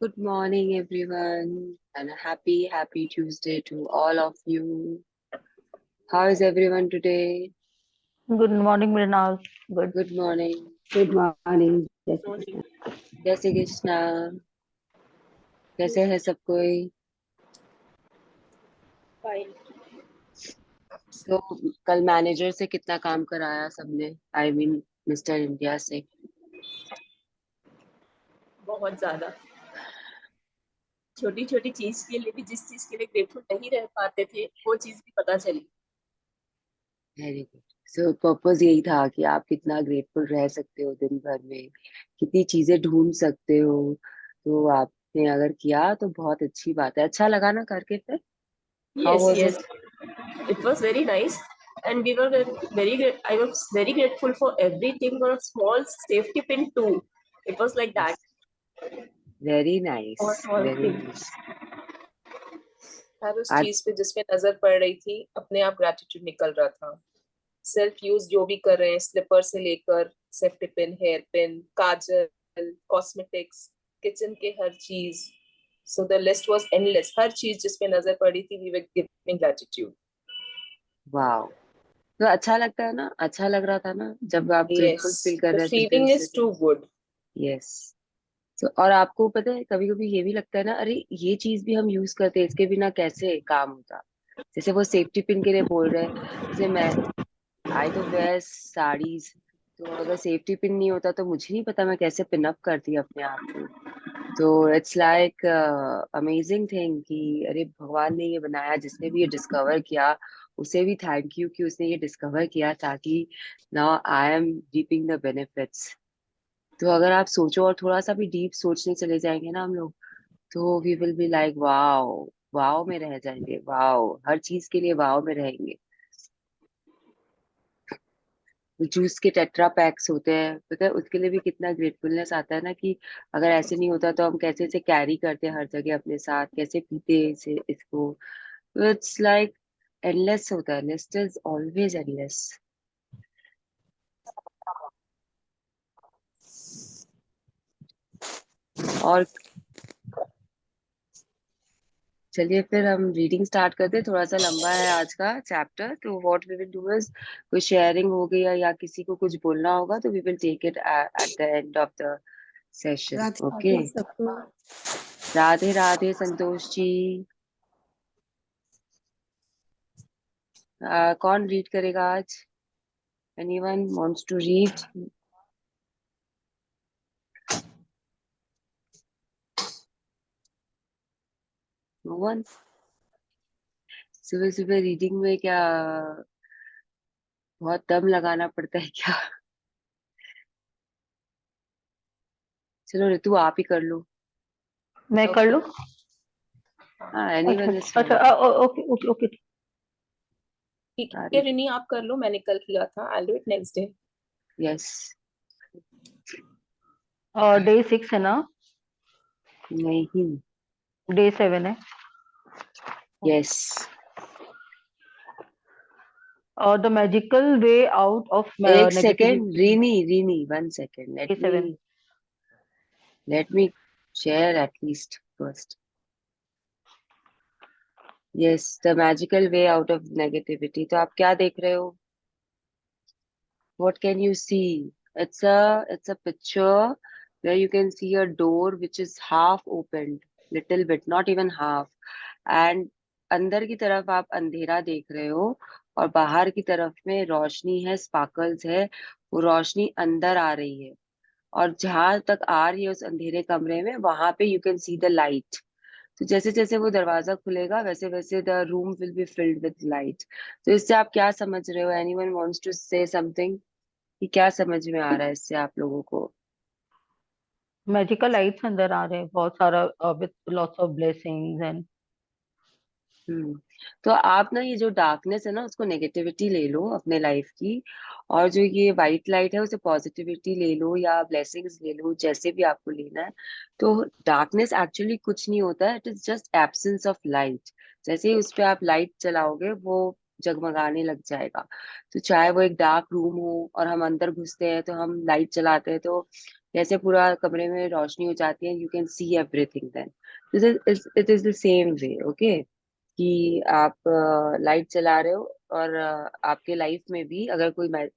Good morning, everyone, and a happy Tuesday to all of you. How is everyone today? Good morning, Mrinal. Good. Good morning. Good morning जैसे Morning. Krishna. जय श्री कृष्णा। कैसे है सब कोई? Fine. तो कल manager से कितना काम कराया सबने? आई मीन मिस्टर इंडिया से। बहुत ज्यादा। छोटी छोटी चीज के लिए भी, जिस चीज के लिए ग्रेटफुल नहीं रह पाते थे, वो चीज भी पता चली। Very good. सो पर्पस यही था कि आप कितना ग्रेटफुल रह सकते हो दिन भर में, कितनी चीजें ढूंढ सकते हो। तो आपने अगर किया तो बहुत अच्छी बात है। अच्छा लगा ना करके फिर? How Yes, was yes. It? It was very nice, and we were very great. I was very grateful for everything, for a small safety pin too. It was like that. Very nice, और small very thing. Nice. हर उस आज चीज पे जिस पे नजर पड़ रही थी, अपने आप ग्रेटिट्यूड निकल रहा था। सेल्फ यूज जो भी कर रहे हैं, स्लीपर से लेकर सेफ्टी पिन, हेयर पिन, काजल, कॉस्मेटिक्स, किचन के हर चीज। So the list was endless. हर चीज जिस पे नजर पड़ी थी, we were giving gratitude. Wow. तो अच्छा लगता है ना? अच्छा लग रहा था ना जब आप ग्रेटफुल फील Yes, कर the रहे थे दिल feeling से? is तो too good. यस। तो और आपको पता है कभी कभी ये भी लगता है ना, अरे ये चीज भी हम यूज करते हैं, इसके बिना कैसे काम होता। जैसे वो सेफ्टी पिन के लिए बोल रहे हैं। जैसे मैं आई तो वेयर साड़ीज। तो अगर सेफ्टी पिन नहीं होता तो मुझे नहीं पता मैं कैसे पिन अप करती अपने आप को। तो इट्स लाइक अमेजिंग थिंग कि अरे भगवान ने ये बनाया, जिसने भी ये डिस्कवर किया उसे भी थैंक यू कि उसने ये डिस्कवर किया ताकि now I am reaping the benefits. तो अगर आप सोचो और थोड़ा सा भी डीप सोचने चले जाएंगे ना हम लोग, तो we will be like wow. Wow में रह जाएंगे, वाओ हर चीज के लिए वाओ में रहेंगे। जूस के टेट्रा पैक्स होते हैं, पता है उसके लिए भी कितना ग्रेटफुलनेस आता है ना कि अगर ऐसे नहीं होता तो हम कैसे इसे कैरी करते हर जगह अपने साथ, कैसे पीते इसे इसको। इट्स लाइक एंडलेस होता है, लिस्ट इज ऑलवेज एंडलेस। और चलिए फिर हम रीडिंग स्टार्ट करते हैं। थोड़ा सा लंबा है आज का चैप्टर, तो what we will do is कोई शेयरिंग हो गई या किसी को कुछ बोलना होगा तो we will take it at the end of the session. Radhe okay. Radhe सबको। राधे राधे संतोष जी। कौन रीड करेगा आज? Anyone wants to read? No one. सुबह सुबह रीडिंग में क्या बहुत दम लगाना पड़ता है क्या? चलो ऋतु आप ही कर लो। मैं कर Okay. लूं? हाँ, अच्छा एनीवन इज अच्छा, फाइन। Okay okay okay. ठीक है अरे रिनी, आप कर लो। मैंने कल किया था। I do it next day. Yes. और डे 6 है ना? नहीं। डे 7 है। यस। और the magical way out of एक second negativity. Rini, Rini 1 second, day 7। Let me share at least first. Yes, the magical way out of negativity. तो आप क्या देख रहे हो? What can you see? It's a picture where you can see a door which is half opened, little bit, not even half. And अंदर की तरफ आप अंधेरा देख रहे हो और बाहर की तरफ में रोशनी है, स्पार्कल्स है। वो रोशनी अंदर आ रही है और जहां तक आ रही है उस अंधेरे कमरे में वहां पे you can see the light. तो जैसे जैसे वो दरवाजा खुलेगा वैसे वैसे the room will be filled with light. तो इससे आप क्या समझ रहे हो? Anyone wants to say something? कि क्या समझ में आ रहा है इससे आप लोगों को? मैजिकल लाइट्स अंदर आ रहे हैं बहुत सारा, with lots of blessings and. Hmm. तो आप ना ये जो डार्कनेस है ना उसको नेगेटिविटी ले लो अपने लाइफ की, और जो ये वाइट लाइट है उसे पॉजिटिविटी ले लो या ब्लेसिंग्स ले लो, जैसे भी आपको लेना है। तो डार्कनेस एक्चुअली कुछ नहीं होता है, it is just absence of light. जैसे ही उस पे आप लाइट चलाओगे वो जगमगाने लग जाएगा। तो चाहे वो एक डार्क रूम हो और हम अंदर घुसते हैं तो हम लाइट चलाते हैं तो जैसे पूरा कमरे में रोशनी हो जाती है, you can see everything then. It is the same way, okay, कि आप लाइट चला रहे हो और आपके लाइफ में भी अगर कोई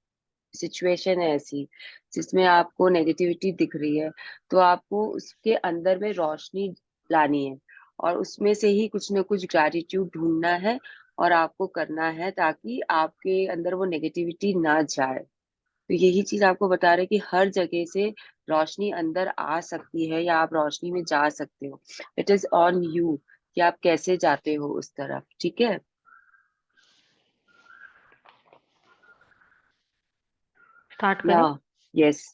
सिचुएशन है ऐसी जिसमें आपको नेगेटिविटी दिख रही है, तो आपको उसके अंदर में रोशनी लानी है और उसमें से ही कुछ ना कुछ ग्रैटिट्यूड ढूंढना है और आपको करना है, ताकि आपके अंदर वो नेगेटिविटी ना जाए। तो यही चीज आपको बता रहे कि हर जगह से रोशनी अंदर आ सकती है या आप रोशनी में जा सकते हो। इट इज ऑन यू कि आप कैसे जाते हो उस तरफ, ठीक है। स्टार्ट या करें। Yes.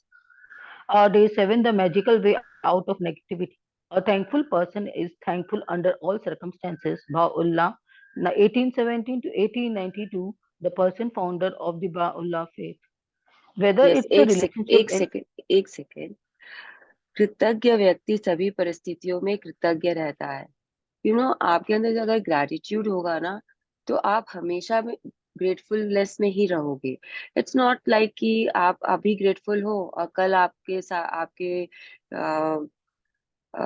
Day 7, the magical way out of negativity. A thankful person is thankful under all circumstances. Baha'u'llah, 1817 to 1892, the person founder of the Baha'u'llah faith. Whether yes, it's a relationship in एक second. कृतज्ञ व्यक्ति सभी परिस्थितियों में कृतज्ञ रहता है। आपके अंदर अगर ग्रैटिट्यूड होगा ना, तो आप हमेशा में ग्रेटफुलनेस में ही रहोगे। इट्स नॉट लाइक कि आप अभी ग्रेटफुल हो और कल आपके साथ अ,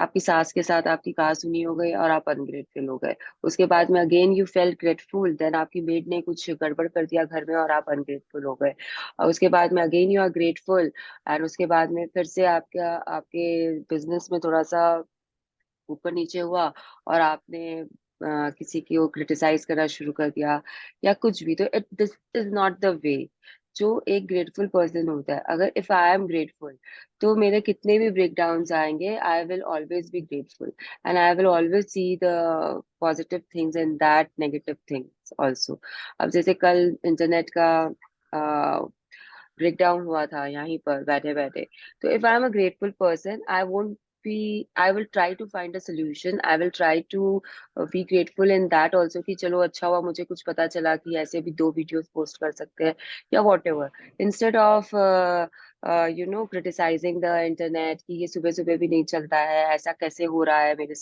आपकी सास के साथ आपकी कहासुनी हो गई और आप अनग्रेटफुल हो गए। उसके बाद में again you felt grateful, then आपकी मेड ने कुछ गड़बड़ कर दिया घर में और आप अनग्रेटफुल हो गए। और उसके बाद में again you are grateful, and उसके बाद में फिर से आपके बिजनेस में थोड़ा सा ऊपर नीचे हुआ और आपने किसी को क्रिटिसाइज करना शुरू कर दिया या कुछ भी। तो it this is not the way. जो एक ग्रेटफुल पर्सन होता है, अगर इफ आई एम ग्रेटफुल, तो मेरे कितने भी ब्रेक डाउन आएंगे, I will always be grateful and I will always see the positive things in that negative things also. अब जैसे कल इंटरनेट का ब्रेक डाउन हुआ था यहीं पर बैठे बैठे, तो if I am a grateful person, I won't be I will try to find a solution. I will try to be grateful in that also कि चलो अच्छा हुआ मुझे कुछ पता चला कि ऐसे भी 2 वीडियोस पोस्ट कर सकते हैं या whatever, instead of criticising the internet कि ये सुबह सुबह भी नहीं चलता है, ऐसा कैसे हो रहा है मेरे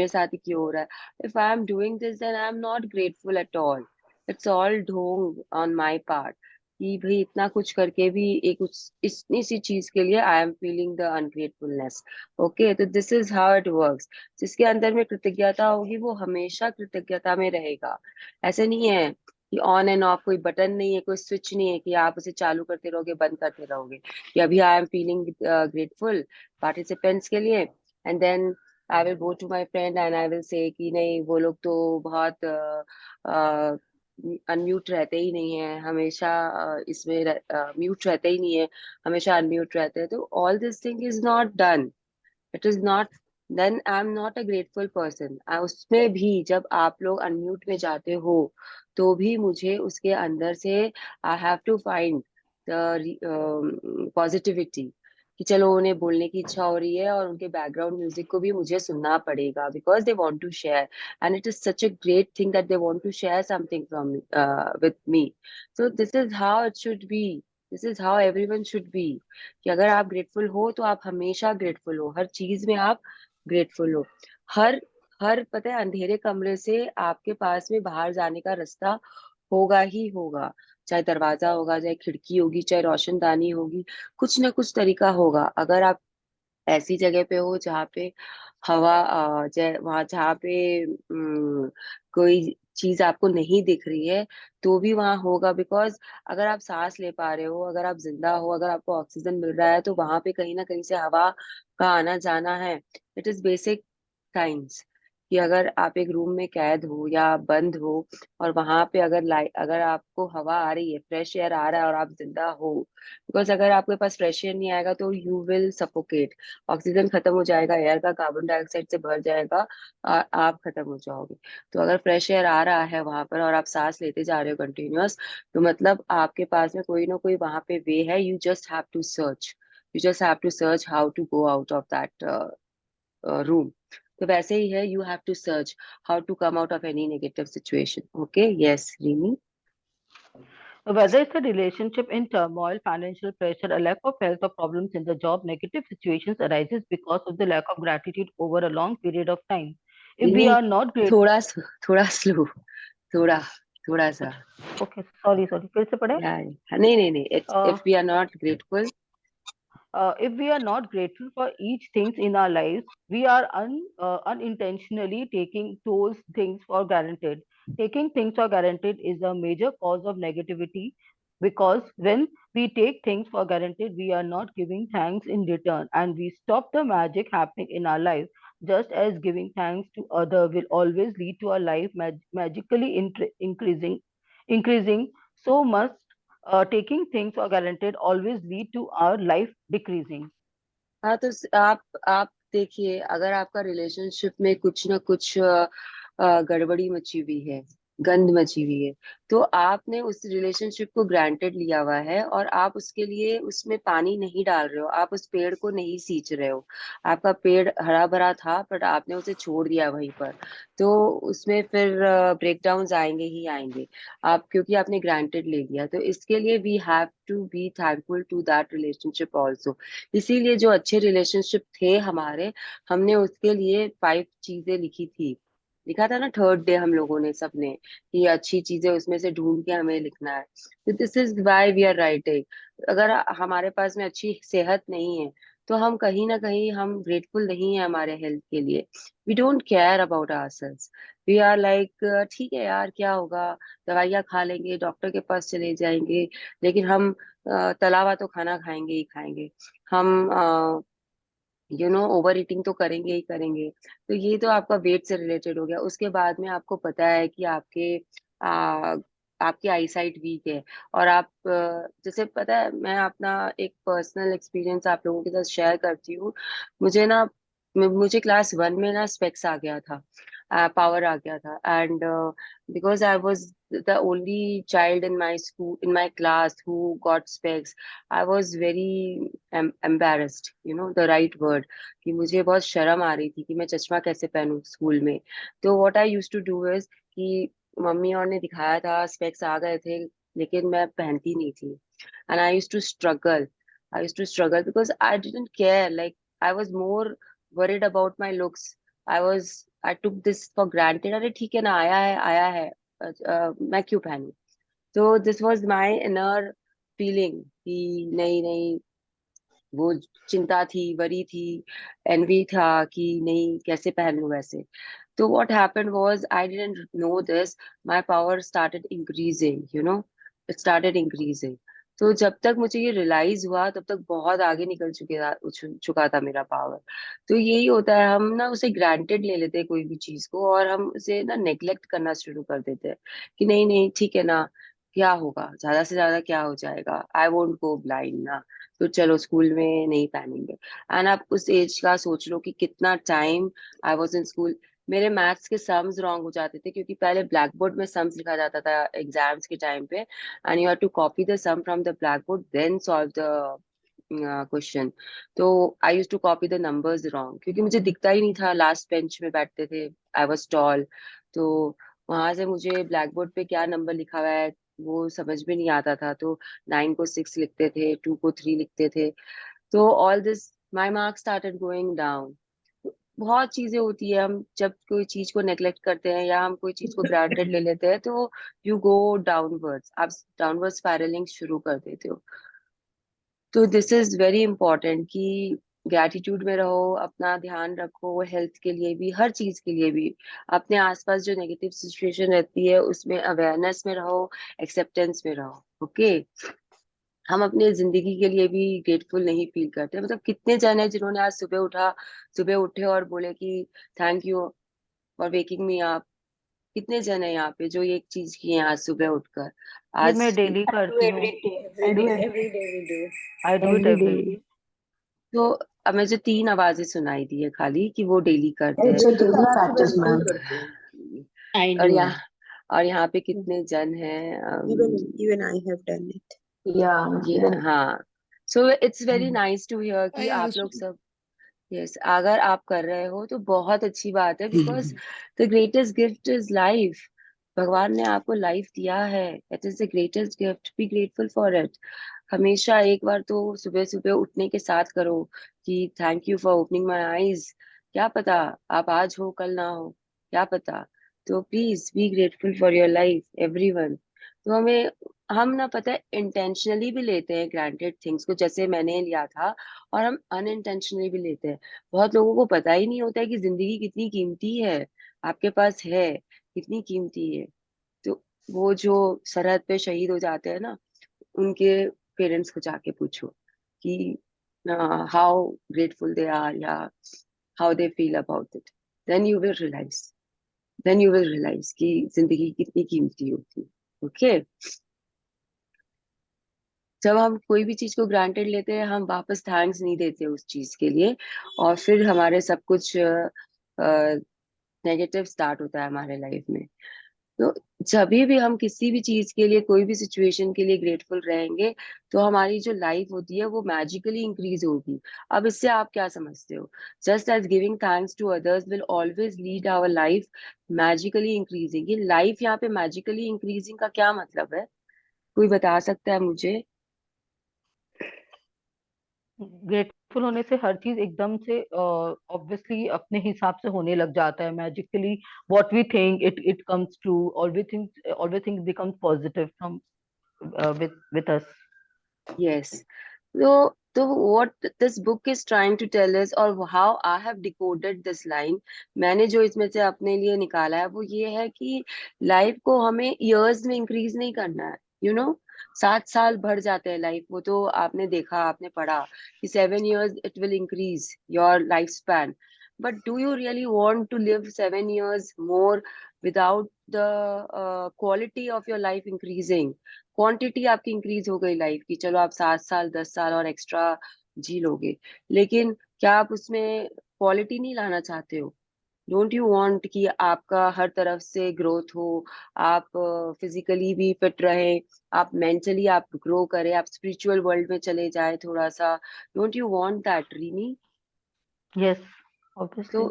साथ ही क्यों हो रहा है। If I am doing this then I am not grateful at all. It's all ढोंग ऑन माई पार्ट कि भाई इतना कुछ करके भी एक इतनी सी चीज के लिए I am feeling the ungratefulness. Okay, तो this is how it works. जिसके अंदर में कृतज्ञता होगी वो हमेशा कृतज्ञता में रहेगा। ऐसे नहीं है कि ऑन एंड ऑफ, कोई बटन नहीं है, कोई स्विच नहीं है कि आप उसे चालू करते रहोगे बंद करते रहोगे कि अभी I am feeling grateful participants के लिए, and then I will go to my friend and I will say कि नहीं वो लोग तो बहुत अनम्यूट रहते ही नहीं है हमेशा, इसमें म्यूट रहते ही नहीं है, हमेशा अनम्यूट रहते हैं। तो all this thing is not done, it is not, then I am not a grateful person. उसमें भी जब आप लोग अनम्यूट में जाते हो, तो भी मुझे उसके अंदर से I have to find the positivity कि चलो उन्हें बोलने की इच्छा हो रही है और उनके बैकग्राउंड म्यूजिक को भी मुझे सुनना पड़ेगा because they want to share, and it is such a great thing that they want to share something from with me. So this is how it should be, this is how everyone should be, कि अगर आप grateful हो तो आप हमेशा grateful हो, हर चीज में आप ग्रेटफुल हो। हर हर पता है अंधेरे कमरे से आपके पास में बाहर जाने का रास्ता होगा ही होगा, चाहे दरवाजा होगा, चाहे खिड़की होगी, चाहे रोशनदानी होगी, कुछ ना कुछ तरीका होगा। अगर आप ऐसी जगह पे हो जहाँ पे हवा वहां जहाँ पे कोई चीज आपको नहीं दिख रही है, तो भी वहां होगा, बिकॉज अगर आप सांस ले पा रहे हो, अगर आप जिंदा हो, अगर आपको ऑक्सीजन मिल रहा है, तो वहां पे कहीं ना कहीं से हवा का आना जाना है। इट इज बेसिक साइंस कि अगर आप एक रूम में कैद हो या आप बंद हो और वहां पे अगर आपको हवा आ रही है, फ्रेश एयर आ रहा है और आप जिंदा हो, बिकॉज अगर आपके पास फ्रेश एयर नहीं आएगा तो यू विल सफोकेट, ऑक्सीजन खत्म हो जाएगा, एयर का कार्बन डाइऑक्साइड से भर जाएगा और आप खत्म हो जाओगे। तो अगर फ्रेश एयर आ रहा है वहां पर और आप सांस लेते जा रहे हो कंटिन्यूअस, तो मतलब आपके पास में कोई ना कोई वहां पे वे है, you just have to search, you just have to search how to go out of that room. तो वैसे ही है, you have to search how to come out of any negative situation. Okay, yes Rimi. whether it's a relationship in turmoil, financial pressure, a lack of health, or problems in the job, negative situations arises because of the lack of gratitude over a long period of time. If we Rimi, are not grateful, थोड़ा थोड़ा slow, थोड़ा थोड़ा सा। okay, sorry, फिर से पढ़े। या नहीं नहीं नहीं, it's if we are not grateful. if we are not grateful for each things in our lives, we are unintentionally taking those things for granted. Taking things for granted is a major cause of negativity, because when we take things for granted, we are not giving thanks in return, and we stop the magic happening in our life. Just as giving thanks to other will always lead to our life magically increasing, so must taking things for granted always lead to our life decreasing. हाँ तो आप देखिए, अगर आपका relationship में कुछ ना कुछ गड़बड़ी मची हुई है, गंद मची हुई है, तो आपने उस रिलेशनशिप को ग्रांटेड लिया हुआ है और आप उसके लिए उसमें पानी नहीं डाल रहे हो, आप उस पेड़ को नहीं सींच रहे हो। आपका पेड़ हरा भरा था बट आपने उसे छोड़ दिया वहीं पर, तो उसमें फिर ब्रेकडाउन्स आएंगे ही आएंगे, आप क्योंकि आपने ग्रांटेड ले लिया। तो इसके लिए we have to be thankful to that relationship also. इसीलिए जो अच्छे रिलेशनशिप थे हमारे, हमने उसके लिए 5 चीजें लिखी थी, लिखा था ना थर्ड डे हम लोगों ने सबने, कि अच्छी चीजें उसमें से ढूंढ के हमें लिखना है। तो this is why we are writing. अगर हमारे पास में अच्छी सेहत नहीं है, तो हम कहीं ना कहीं हम ग्रेटफुल नहीं है हमारे हेल्थ के लिए। We don't care about ourselves. We are like ठीक है यार, क्या होगा, दवाइयाँ खा लेंगे, डॉक्टर के पास चले जाएंगे, लेकिन हम तला हुआ तो खाना खाएंगे ही खाएंगे। हम ओवर ईटिंग तो करेंगे ही करेंगे। तो ये तो आपका वेट से रिलेटेड हो गया। उसके बाद में आपको पता है कि आ, आपकी आई साइट वीक है, और आप जैसे पता है, मैं अपना एक पर्सनल एक्सपीरियंस आप लोगों के साथ शेयर करती हूँ। मुझे क्लास 1 में ना स्पेक्स आ गया था, पावर आ गया था, and because I was the only child in my school, in my class who got specs, I was very embarrassed, the right word, कि मुझे बहुत शर्म आ रही थी कि मैं चश्मा कैसे पहनूं स्कूल में। तो what I used to do is कि मम्मी और ने दिखाया था स्पेक्स आ गए थे, लेकिन मैं पहनती नहीं थी, and I used to struggle because I didn't care, like I was more worried about my looks. I took this for granted, अरे ठीक है ना, आया है आया है, मैं क्यों पहनूं। तो this was my inner feeling कि नहीं नहीं, वो चिंता थी, वरी थी, एनवी था कि नहीं कैसे पहन लूं वैसे। तो what happened was I didn't know this, my power started increasing, it started increasing। तो जब तक मुझे ये रियलाइज हुआ तब तक बहुत आगे निकल चुका था मेरा पावर। तो यही होता है, हम ना उसे ग्रांटेड ले लेते हैं कोई भी चीज को, और हम उसे ना नेग्लेक्ट करना शुरू कर देते हैं कि नहीं नहीं ठीक है ना, क्या होगा, ज्यादा से ज्यादा क्या हो जाएगा, आई वोंट गो ब्लाइंड ना, तो चलो स्कूल में नहीं पहनेंगे। एंड आप उस एज का सोच लो कि कितना time I was in school. मेरे मैथ्स के सम्स रॉन्ग हो जाते थे, क्योंकि पहले ब्लैक बोर्ड में सम्स लिखा जाता था एग्जाम्स के टाइम पे, and you have to copy the sum from the black board then solve the question. तो I use to copy the numbers wrong, क्योंकि मुझे दिखता ही नहीं था, लास्ट बेंच में बैठते थे, आई वॉज टॉल। तो वहां से मुझे ब्लैक बोर्ड पे क्या नंबर लिखा हुआ है वो समझ में नहीं आता था। तो 9 को 6 लिखते थे, 2 को 3 लिखते थे। तो all this, my marks started going down. बहुत चीजें होती है, हम जब कोई चीज को नेग्लेक्ट करते हैं या हम कोई चीज को ग्रांटेड ले लेते हैं, तो यू गो डाउनवर्ड्स, आप डाउनवर्ड स्पायरलिंग शुरू कर देते हो। तो दिस इज वेरी इंपॉर्टेंट कि ग्रैटिट्यूड में रहो, अपना ध्यान रखो, हेल्थ के लिए भी, हर चीज के लिए भी। अपने आसपास जो नेगेटिव सिचुएशन रहती है उसमें अवेयरनेस में रहो, एक्सेप्टेंस में रहो। ओके, हम अपने जिंदगी के लिए भी ग्रेटफुल नहीं फील करते। मतलब कितने जन है जिन्होंने आज सुबह उठे और बोले कि thank you for waking me up. कितने जन है यहाँ पे जो ये चीज किए हैं आज सुबह उठकर। ये आज मैं डेली Do करती हूँ। every day, I do every day we do. I do it every every day. Day. तो अब मुझे 3 आवाजें सुनाई दी है खाली कि वो डेली करते It's हैं। a तो daily practice, ma'am. I और do. और यहाँ पे कितने जन हैं, Even I have done it. Yeah, even हाँ। So it's very nice to hear कि I आप also लोग सब, यस, अगर आप कर रहे हो तो बहुत अच्छी बात है, because the greatest gift is life. भगवान ने आपको लाइफ दिया है, it is the greatest gift, B grateful for it. हमेशा एक बार तो सुबह सुबह उठने के साथ करो कि thank you for opening my eyes. क्या पता आप आज हो कल ना हो, क्या पता। तो please be grateful for your life everyone. तो हमें हम ना पता है इंटेंशनली भी लेते हैं ग्रांटेड थिंग्स को, जैसे मैंने लिया था, और हम अनइंटेंशनली भी लेते हैं। बहुत लोगों को पता ही नहीं होता है कि जिंदगी कितनी कीमती है, आपके पास है, कितनी कीमती है। तो वो जो सरहद पे शहीद हो जाते हैं ना, उनके पेरेंट्स को जाके पूछो कि हाउ ग्रेटफुल दे आर, या how they feel about it, then you will realise, then you will realise कि जिंदगी कितनी कीमती होती है। ओके। जब हम कोई भी चीज को ग्रांटेड लेते हैं, हम वापस थैंक्स नहीं देते उस चीज के लिए, और फिर हमारे सब कुछ नेगेटिव स्टार्ट होता है हमारे लाइफ में। तो जब भी हम किसी भी चीज के लिए, कोई भी सिचुएशन के लिए ग्रेटफुल रहेंगे, तो हमारी जो लाइफ होती है वो मैजिकली इंक्रीज होगी। अब इससे आप क्या समझते हो? Just as giving thanks to others will always lead our life magically increasing. ये लाइफ यहाँ पे मैजिकली इंक्रीजिंग का क्या मतलब है? कोई बता सकता है मुझे? ग्रेटफुल होने से हर चीज एकदम से ऑब्वियसली अपने हिसाब से होने लग जाता है magically. What we think it comes true. Always thing becomes positive from with us. Yes. So what this book is trying to tell us, or how I have decoded this line, मैंने जो इसमें से अपने लिए निकाला है वो ये है कि लाइफ को हमें इयर्स में इंक्रीज नहीं करना है। 7 साल बढ़ जाते हैं लाइफ, वो तो आपने देखा, आपने पढ़ा कि 7 years it will increase your lifespan. But do you really want to live 7 years more without the quality of your life increasing? Quantity आपकी इंक्रीज हो गई लाइफ की, चलो आप 7 साल 10 साल और एक्स्ट्रा जी लोगे, लेकिन क्या आप उसमें क्वालिटी नहीं लाना चाहते हो? डोंट यू वांट कि आपका हर तरफ से ग्रोथ हो, आप फिजिकली भी फिट रहे, आप मेंटली आप ग्रो करें, आप स्पिरिचुअल वर्ल्ड में चले जाए थोड़ा सा? Don't you want that, René? Yes, तो ऑब्वियसली।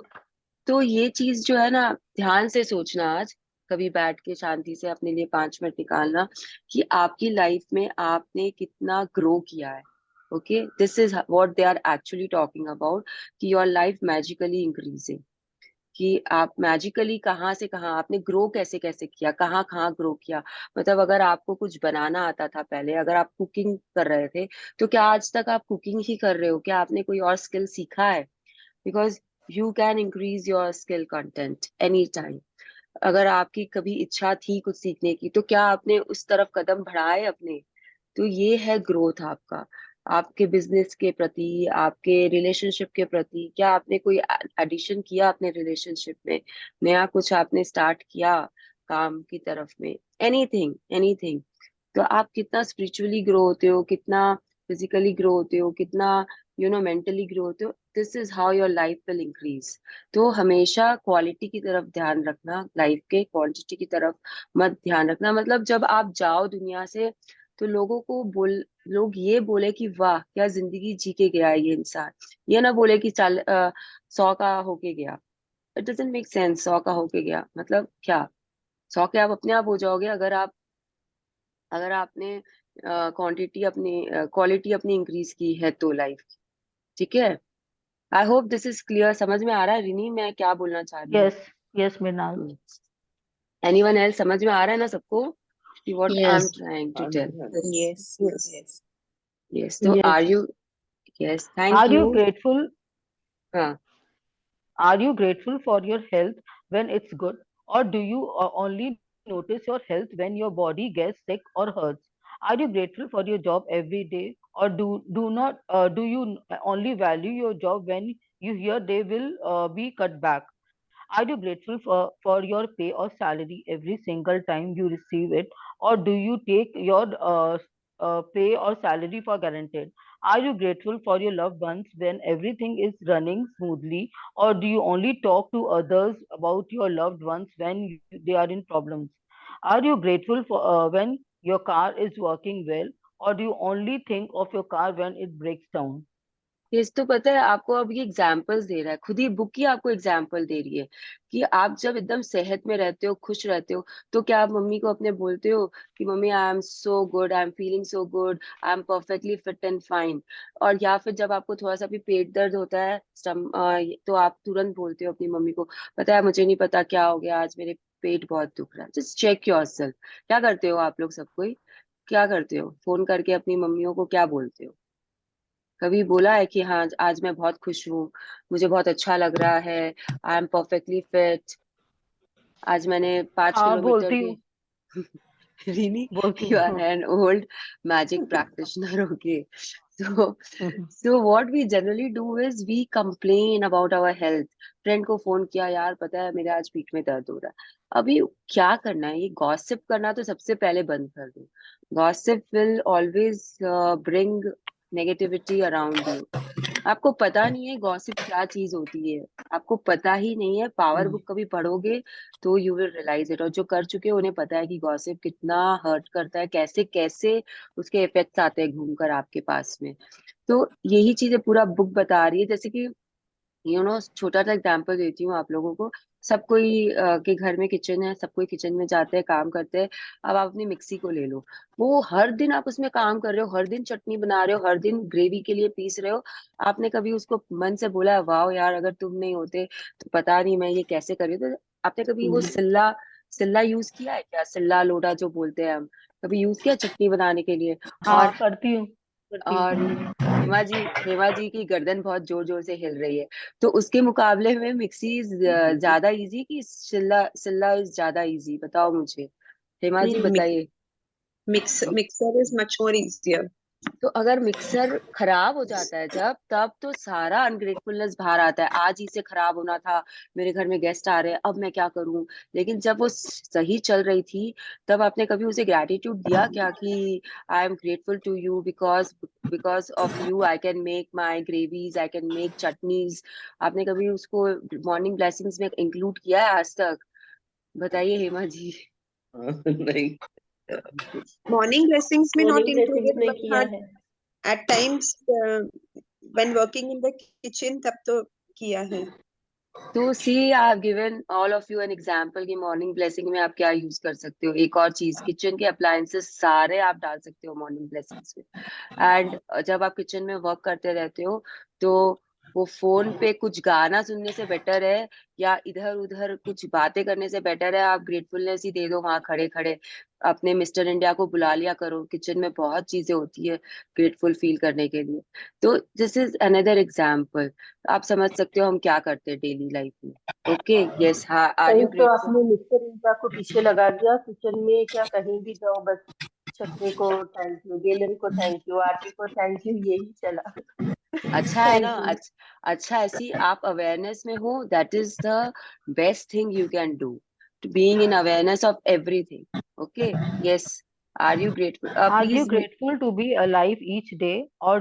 तो ये चीज जो है ना, ध्यान से सोचना आज, कभी बैठ के शांति से अपने लिए 5 मिनट निकालना कि आपकी लाइफ में आपने कितना ग्रो किया है। Okay, this is what they are actually talking about, कि योर लाइफ मैजिकली इंक्रीजिंग। कि आप मैजिकली कहाँ से कहाँ आपने ग्रो, कैसे कैसे किया, कहाँ कहाँ ग्रो किया। मतलब अगर आपको कुछ बनाना आता था पहले, अगर आप कुकिंग कर रहे थे, तो क्या आज तक आप कुकिंग ही कर रहे हो? क्या आपने कोई और स्किल सीखा है? Because you can increase your skill content any time. अगर आपकी कभी इच्छा थी कुछ सीखने की, तो क्या आपने उस तरफ कदम बढ़ाए अपने? तो ये है ग्रोथ आपका, आपके बिजनेस के प्रति, आपके रिलेशनशिप के प्रति। क्या आपने कोई एडिशन किया अपने रिलेशनशिप में? नया कुछ आपने स्टार्ट किया काम की तरफ में? Anything, anything. तो आप कितना स्पिरिचुअली ग्रो होते हो, कितना फिजिकली ग्रो होते हो, कितना मेंटली ग्रो होते हो, this is how your life will increase. तो हमेशा क्वालिटी की तरफ ध्यान रखना, लाइफ के क्वांटिटी की तरफ मत ध्यान रखना। मतलब जब आप जाओ दुनिया से, तो लोग ये बोले कि वाह क्या जिंदगी जी के गया है ये इंसान। ये ना बोले कि 100 का होके गया। It doesn't make sense. 100 का होके गया मतलब क्या? 100 के आप अपने आप हो जाओगे, अगर आपने क्वांटिटी अपनी, क्वालिटी अपनी इंक्रीज की है तो लाइफ की। ठीक है। I hope this is clear. समझ में आ रहा है रिनी मैं क्या बोलना चाह रही यस, यस मृणाल। हूँ? Anyone else? समझ में आ रहा है ना सबको कि what I am Yes. Trying to tell? Yes. Yes, Yes. yes. Yes, तो Yes. Are you? Yes, thank are you. You grateful? हाँ। Are you grateful for your health when it's good, or do you only notice your health when your body gets sick or hurts? Are you grateful for your job every day, or do you only value your job when you hear they will be cut back? Are you grateful for your pay or salary every single time you receive it, or do you take your pay or salary for granted? Are you grateful for your loved ones when everything is running smoothly, or do you only talk to others about your loved ones when they are in problems? Are you grateful for when your car is working well, or do you only think of your car when it breaks down? Yes, तो पता है आपको, अब ये examples दे रहा है, खुद ही book ही आपको एग्जाम्पल दे रही है कि आप जब एकदम सेहत में रहते हो, खुश रहते हो, तो क्या आप मम्मी को अपने बोलते हो कि mummy I am so good, I am feeling so good, I am perfectly fit and fine? और या फिर जब आपको थोड़ा सा भी पेट दर्द होता है, तो आप तुरंत बोलते हो अपनी मम्मी को, पता है मुझे नहीं पता क्या हो गया आज, मेरे पेट बहुत दुख रहा है, जस्ट चेक योरसेल्फ। क्या करते हो आप लोग सब कोई? क्या करते हो? फोन करके अपनी मम्मियों को क्या बोलते हो? कभी बोला है कि हाँ आज मैं बहुत खुश हूँ, मुझे बहुत अच्छा लग रहा है, आई एम परफेक्टली फिट, आज मैंने 5 किलोमीटर बोलती की हूँ, Really? बोलती You are हूँ। an old magic practitioner, okay. So, so what we generally do is we complain about our health. Friend को फोन किया, यार पता है मेरे आज पीठ में दर्द हो रहा है। अभी क्या करना है, ये गॉसिप करना तो सबसे पहले बंद कर दो। Gossip will always bring negativity around you. आपको पता नहीं है गॉसिप क्या चीज होती है, आपको पता ही नहीं है। पावर बुक कभी पढ़ोगे तो यू विल रियलाइज इट। और जो कर चुके हैं उन्हें पता है कि गॉसिप कितना हर्ट करता है, कैसे कैसे उसके इफेक्ट्स आते हैं घूमकर आपके पास में। तो यही चीजें पूरा बुक बता रही है। जैसे कि छोटा सा एग्जांपल देती हूँ आप लोगों को। सब कोई के घर में किचन है, सब कोई किचन में जाते हैं, काम करते हैं। अब आप अपनी मिक्सी को ले लो, वो हर दिन आप उसमें काम कर रहे हो, हर दिन चटनी बना रहे हो, हर दिन ग्रेवी के लिए पीस रहे हो। आपने कभी उसको मन से बोला है वाह यार अगर तुम नहीं होते तो पता नहीं मैं ये कैसे कर रही हूँ? तो आपने कभी वो सिल्ला सिल्ला यूज किया है क्या? सिल्ला लोढ़ा जो बोलते हैं हम, कभी यूज किया चटनी बनाने के लिए? हाँ, और करती हूँ, करती और हूँ। हेमा जी की गर्दन बहुत जोर जोर से हिल रही है। तो उसके मुकाबले में मिक्सी ज्यादा इजी कि सिल्ला सिल्ला इज ज्यादा इजी? बताओ मुझे, हेमा जी नहीं, बताइए। mixer is much more easier. तो अगर मिक्सर खराब हो जाता है जब, तब तो सारा अनग्रेटफुलनेस बाहर आता है। आज ही से खराब होना था, मेरे घर में गेस्ट आ रहे हैं, अब मैं क्या करूं? लेकिन जब वो सही चल रही थी, तब आपने कभी उसे ग्रैटिट्यूड दिया क्या कि I am grateful to you because because of you I can make my gravies, I can make chutneys? आपने कभी उसको मॉर्निंग ब्लेसिंग्स में इंक्लूड किया है आज तक? बताइए हेमा जी। नहीं। Morning blessings may not morning blessings included, में but किया हाँ, है। at times when working in the kitchen तब तो किया है। तो see I have given all of you an example कि मॉर्निंग ब्लेसिंग में आप क्या यूज कर सकते हो। एक और चीज, किचन के अप्लायंसेस सारे आप डाल सकते हो मॉर्निंग ब्लेसिंग्स में। एंड जब आप किचन में वर्क करते रहते हो तो वो फोन पे कुछ गाना सुनने से बेटर है या इधर उधर कुछ बातें करने से बेटर है आप ग्रेटफुलनेस ही दे दो वहां खड़े खड़े। अपने मिस्टर इंडिया को बुला लिया करो, किचन में बहुत चीजें होती है ग्रेटफुल फील करने के लिए। तो दिस इज अनदर एग्जाम्पल। आप समझ सकते हो हम क्या करते हैं डेली लाइफ में। ओके, यस, हाँ, आर कहीं यू तो ग्रेटफुल? आपने मिस्टर इंडिया को पीछे लगा दिया किचन में, क्या कहीं भी जाओ बस चटनी को थैंक यू, बेलन को थैंक यू, आटे को थैंक यू, यही चला। अच्छा है ना, थैंक यू। अच्छा ऐसी आप अवेयरनेस में हो, that is the best thing you can do, to being in awareness of everything. Okay, yes, are you grateful? Are you please. grateful to be alive each day, or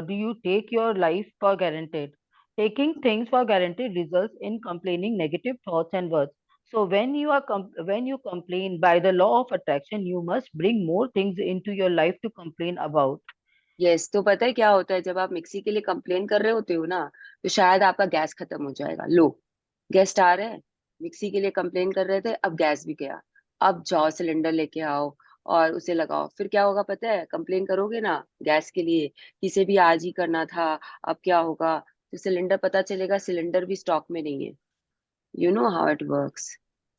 do you take your life for granted? Taking things for granted results in complaining negative thoughts and words. So when you complain by the law of attraction, you must bring more things into your life to complain about. Yes, तो पता है क्या होता है जब आप mixie के लिए कंप्लेन कर रहे होते हो ना, तो शायद आपका गैस खत्म हो जाएगा। लो, गेस्ट आ रहे हैं, मिक्सी के लिए कंप्लेन कर रहे थे, अब गैस भी गया। अब जाओ सिलेंडर लेके आओ और उसे लगाओ। फिर क्या होगा पता है? कंप्लेन करोगे ना गैस के लिए, किसे भी आज ही करना था, अब क्या होगा? तो सिलेंडर, पता चलेगा सिलेंडर भी स्टॉक में नहीं है। You know how it works.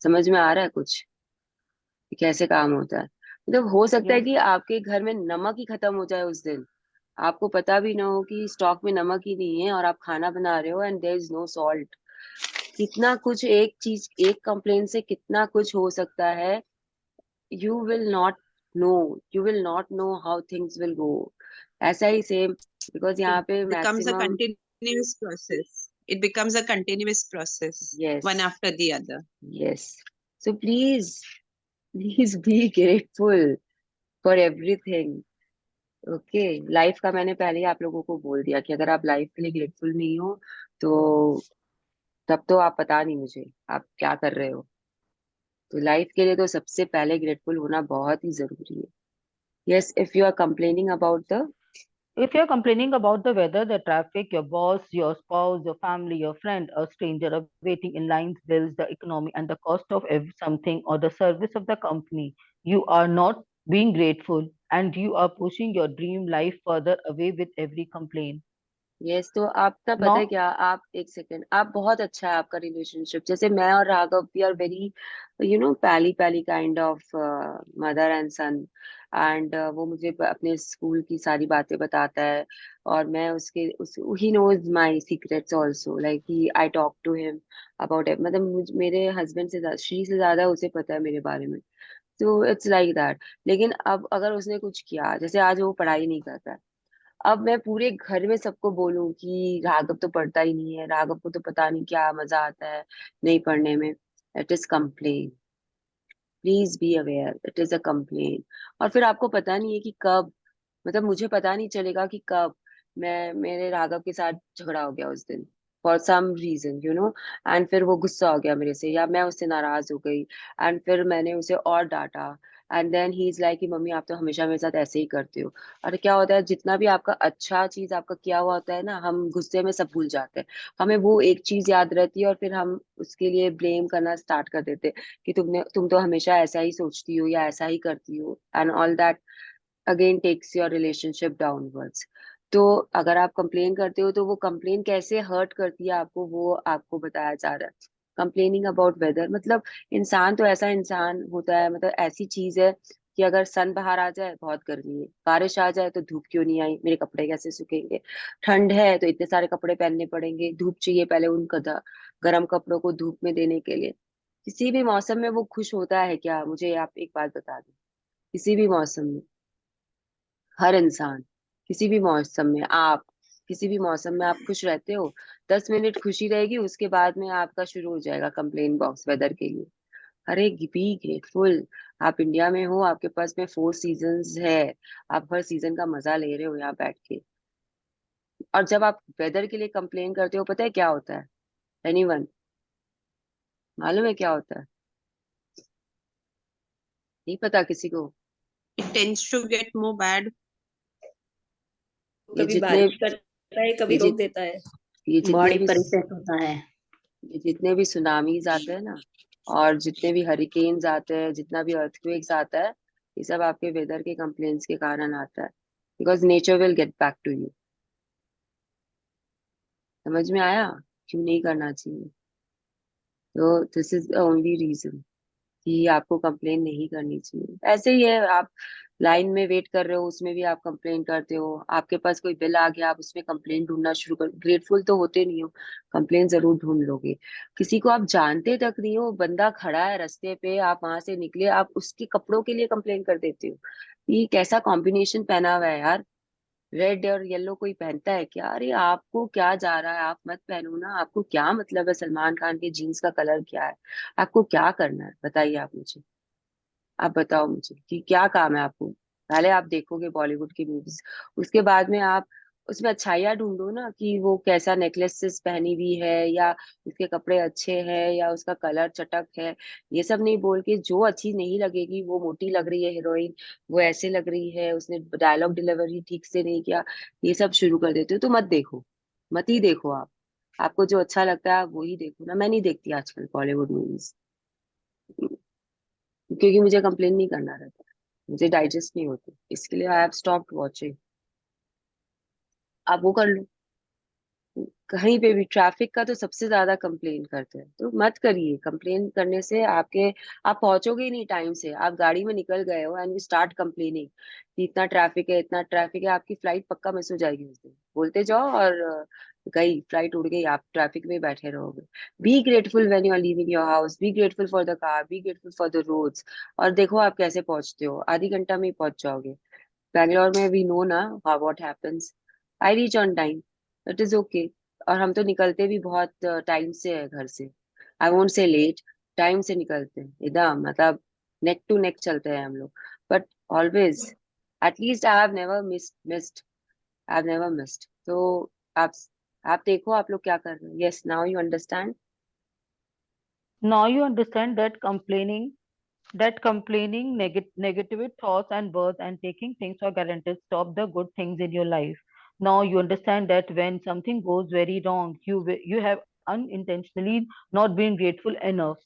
समझ में आ रहा है कुछ कि कैसे काम होता है? मतलब हो सकता है Yes. कि आपके घर में नमक ही खत्म हो जाए उस दिन, आपको पता भी ना हो कि स्टॉक में नमक ही नहीं है और आप खाना बना रहे हो and there is no salt. कितना कुछ, एक चीज, एक कंप्लेन से कितना कुछ हो सकता है। You will not know, you will not know how things will go. ऐसा ही सेम, बिकॉज It यहाँ पे becomes a maximum. continuous process. It becomes a continuous process, yes, one after the other. Yes, so please, please be grateful for everything. Okay, life का मैंने पहले ही आप लोगों को बोल दिया कि अगर आप लाइफ के लिए ग्रेटफुल नहीं हो तो तब तो आप पता नहीं मुझे आप क्या कर रहे हो। तो लाइफ के लिए तो सबसे पहले ग्रेटफुल होना बहुत ही जरूरी है। Yes, if you are complaining about the. If you're complaining about the weather, the traffic, your boss, your spouse, your family, your friend, a stranger, of waiting in lines, bills, the economy, and the cost of something or the service of the company, you are not being grateful and you are pushing your dream life further away with every complaint. Yes, तो आपका पता है Now, क्या, आप एक second, आप बहुत अच्छा है आपका रिलेशनशिप। जैसे मैं और Raghav, we are very pally pally kind of mother and son. And वो मुझे अपने स्कूल की सारी बातें बताता है, और मैं उसके उस he knows my secrets also, like he I talk to him about it. मतलब मेरे हस्बैंड से श्री से ज्यादा उसे पता है मेरे बारे में। तो इट्स लाइक दैट। लेकिन अब अगर उसने कुछ किया, जैसे आज वो पढ़ाई नहीं कर रहा है, अब मैं पूरे घर में सबको बोलूं कि राघव तो पढ़ता ही नहीं है, राघव को तो पता नहीं क्या मजा आता है नहीं पढ़ने में। It is complain. Please be aware, it is a complain. और फिर आपको पता नहीं है कि कब, मतलब मुझे पता नहीं चलेगा कि कब मेरे राघव के साथ झगड़ा हो गया उस दिन, फॉर सम रीजन एंड फिर वो गुस्सा हो गया मेरे से, या मैं उससे नाराज हो गई, एंड फिर मैंने उसे और डांटा। And then he is like कि मम्मी आप तो हमेशा मेरे साथ ऐसे ही करते हो। और क्या होता है, जितना भी आपका अच्छा चीज आपका किया हुआ होता है ना, हम गुस्से में सब भूल जाते हैं। हमें वो एक चीज याद रहती है, और फिर हम उसके लिए ब्लेम करना स्टार्ट कर देते हैं कि तुम तो हमेशा ऐसा ही सोचती हो या ऐसा ही करती हो, and all that again takes your relationship downwards. तो अगर आप कंप्लेन करते हो, तो वो कंप्लेन कैसे हर्ट करती है आपको, वो आपको बताया जा रहा है। कंप्लेनिंग अबाउट वेदर, मतलब इंसान तो ऐसा इंसान होता है, मतलब ऐसी चीज है कि अगर सन बाहर आ जाए बहुत गर्मी है, बारिश आ जाए तो धूप क्यों नहीं आई, मेरे कपड़े कैसे सूखेंगे, ठंड है तो इतने सारे कपड़े पहनने पड़ेंगे, धूप चाहिए पहले उन गर्म कपड़ों को धूप में देने के लिए। किसी भी मौसम में वो खुश होता है क्या, मुझे आप एक बात बता दें। किसी भी मौसम में, हर इंसान, किसी भी मौसम में आप, किसी भी मौसम में आप खुश रहते हो, 10 मिनट खुशी रहेगी, उसके बाद में आपका शुरू हो जाएगा कंप्लेन बॉक्स वेदर के लिए। अरे बी ग्रेटफुल। आप इंडिया में हो, आपके पास में 4 सीजन्स है, आप हर सीजन का मजा ले रहे हो यहाँ बैठ के। और जब आप वेदर के लिए कंप्लेन करते हो, पता है क्या होता है? एनीवन मालूम है क्या होता है? नहीं पता किसी को? It tends to get more bad. ये कभी जितने बारिश करता है, कभी ये रोक जित देता है। ये जितने बॉडी भी पर इफेक्ट होता है। ये जितने भी सुनामीज आते हैं ना, और जितने भी हरिकेन्स आते हैं, जितना भी अर्थक्वेक्स आता है, ये सब आपके वेदर के कंप्लेंट्स के कारण आता है। Because nature will get back to you. समझ में आया क्यों नहीं करना चाहिए? तो this is the only reason कि आपको कंप्लेन नहीं करनी चाहिए। ऐसे ही है, आप लाइन में वेट कर रहे हो, उसमें भी आप कंप्लेन करते हो। आपके पास कोई बिल आ गया, आप उसमें कंप्लेन ढूंढना शुरू कर, ग्रेटफुल तो होते नहीं हो, कंप्लेन जरूर ढूंढ लोगे। किसी को आप जानते तक नहीं हो, बंदा खड़ा है रास्ते पे, आप वहां से निकले, आप उसके कपड़ों के लिए कंप्लेन कर देते हो। ये कैसा कॉम्बिनेशन पहना हुआ है यार, रेड और येलो कोई पहनता है क्या? अरे आपको क्या जा रहा है, आप मत पहनो ना। आपको क्या मतलब है सलमान खान के जीन्स का कलर क्या है? आपको क्या करना है बताइए आप मुझे। आप बताओ मुझे कि क्या काम है आपको। पहले आप देखोगे बॉलीवुड की मूवीज, उसके बाद में आप उसमें अच्छाइयाँ ढूंढो ना, कि वो कैसा नेकलेसेस पहनी हुई है, या उसके कपड़े अच्छे हैं, या उसका कलर चटक है। ये सब नहीं बोल के, जो अच्छी नहीं लगेगी, वो मोटी लग रही है हीरोइन, वो ऐसे लग रही है, उसने डायलॉग डिलीवरी ठीक से नहीं किया, ये सब शुरू कर देते हो, तो मत देखो। मत ही देखो आप। आपको जो अच्छा लगता है आप वही देखो ना। मैं नहीं देखती आजकल बॉलीवुड मूवीज, क्योंकि मुझे कंप्लेन नहीं करना रहता, मुझे डाइजेस्ट नहीं होती, इसके लिए आई हैव स्टॉप्ड वॉचिंग। आप वो कर लो। कहीं पे भी ट्रैफिक का तो सबसे ज्यादा कंप्लेन करते हैं, तो मत करिए। कंप्लेन करने से आप पहुंचोगे ही नहीं टाइम से। आप गाड़ी में निकल गए हो एंड यू स्टार्ट कंप्लेनिंग कि इतना ट्रैफिक है, इतना ट्रैफिक है, आपकी फ्लाइट पक्का मिस हो जाएगी उस दिन। बोलते जाओ और गई फ्लाइट, उड़ गई, आप ट्रैफिक में बैठे रहोगे। Be grateful when you are leaving your house, be grateful for the car, be grateful for the roads. और देखो आप कैसे पहुंचते हो, आधी घंटा में ही पहुंच जाओगे। बैंगलोर में वी नो ना what happens. I reach on time, it is okay. और हम तो निकलते भी बहुत टाइम से है घर से। I won't say late, time से निकलते हैं एकदम, मतलब नेक टू नेक चलते हैं हम लोग। But always, at least I have never missed, I have never missed. तो आप आप देखो आप लोग क्या कर रहे हो। Yes, now you understand. now you understand that complaining, negative thoughts and words and taking things for granted stop the good things in your life. Now you understand that when something goes very wrong, you have unintentionally not been grateful enough.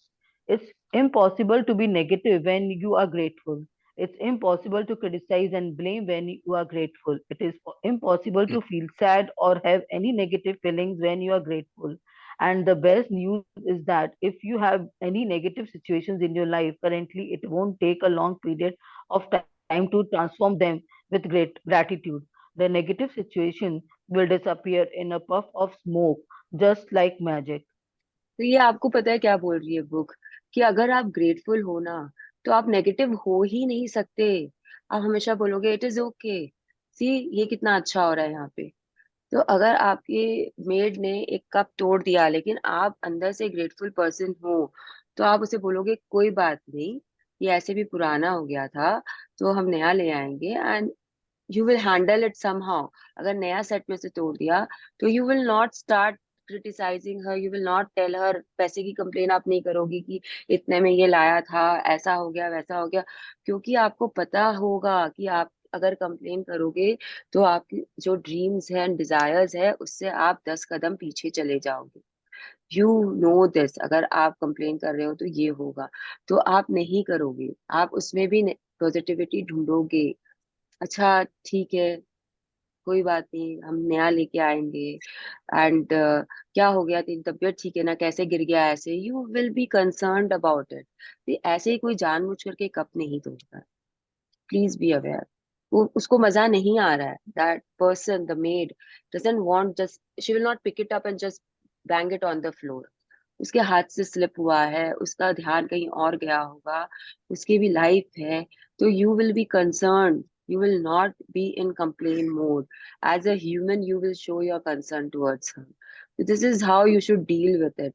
It's impossible to be negative when you are grateful. It's impossible to criticize and blame when you are grateful. It is impossible to feel sad or have any negative feelings when you are grateful. And the best news is that if you have any negative situations in your life currently, it won't take a long period of time to transform them with great gratitude. The negative situation will disappear in a puff of smoke, just like magic. तो ये आपको पता है क्या बोल रही है book, कि अगर आप ग्रेटफुल हो ना, तो आप नेगेटिव हो ही नहीं सकते। आप हमेशा बोलोगे इट इज ओके, सी ये कितना अच्छा हो रहा है यहाँ पे। तो अगर आपके मेड ने एक कप तोड़ दिया लेकिन आप अंदर से ग्रेटफुल पर्सन हो, तो आप उसे बोलोगे कोई बात नहीं, ये ऐसे भी पुराना हो गया था, तो हम नया ले आएंगे and you will handle it somehow. अगर नया सेट में से तोड़ दिया, तो you will not start criticising her, you will not tell her, पैसे की कंप्लेन आप नहीं करोगी कि इतने में ये लाया था, ऐसा हो गया वैसा हो गया। क्योंकि आपको पता होगा कि आप अगर कंप्लेन करोगे तो आपकी जो ड्रीम्स है एंड डिजायर्स है उससे आप 10 कदम पीछे चले जाओगे। यू नो दिस, अगर आप कंप्लेन कर रहे हो तो ये होगा, तो आप नहीं करोगे, आप उसमें भी पॉजिटिविटी ढूंढोगे। अच्छा ठीक है, कोई बात नहीं, हम नया लेके आएंगे एंड क्या हो गया, तेरी तबीयत ठीक है ना, कैसे गिर गया, ऐसे you will B concerned about it. ऐसे ही कोई जानबूझ करके कप नहीं तोड़ता, प्लीज बी अवेयर। वो उसको मजा नहीं आ रहा है, that person the maid doesn't want, just she will not pick it up and just bang it on the floor. उसके हाथ से स्लिप हुआ है, उसका ध्यान कहीं और गया होगा, उसकी भी लाइफ है। तो you will be concern, you will not be in complain mode. As a human you will show your concern towards her. So this is how you should deal with it.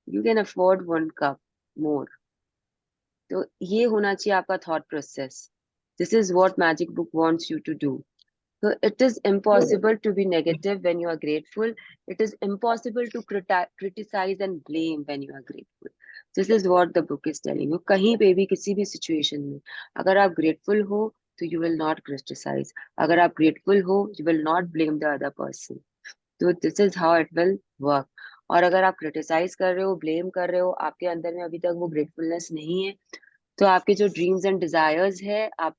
You can afford one cup more. तो ये होना चाहिए आपका thought process. This is what magic book wants you to do. So it is impossible to be negative when you are grateful. It is impossible to criticize and blame when you are grateful. This is what the book is telling you. कहीं पे भी किसी भी situation में अगर आप grateful हो तो you will not criticize. अगर आप grateful हो you will not blame the other person. तो this is how it will work. और अगर आप criticize कर रहे हो, blame कर रहे हो, आपके अंदर में अभी तक वो gratefulness नहीं है, तो आपके जो ड्रीम्स एंड डिजायर्स है, आप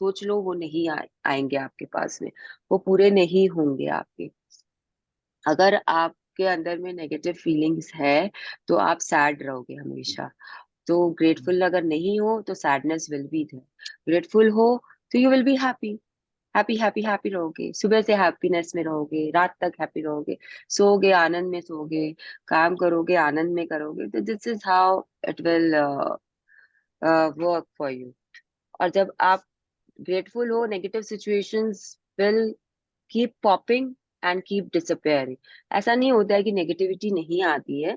सोच लो वो नहीं आएंगे आपके पास में, वो पूरे नहीं होंगे आपके। अगर आपके अंदर में नेगेटिव फीलिंग्स है तो आप सैड रहोगे हमेशा। तो ग्रेटफुल अगर नहीं हो तो sadness will be there, grateful हो तो you will be happy. Happy happy happy रहोगे, सुबह से हैप्पीनेस में रहोगे, रात तक हैप्पी रहोगे, सोओगे आनंद में सोओगे, काम करोगे आनंद में करोगे। तो this is how it will work for you. और जब आप grateful हो, negative situations will keep popping and keep disappearing। ऐसा नहीं होता है कि नेगेटिविटी नहीं आती है,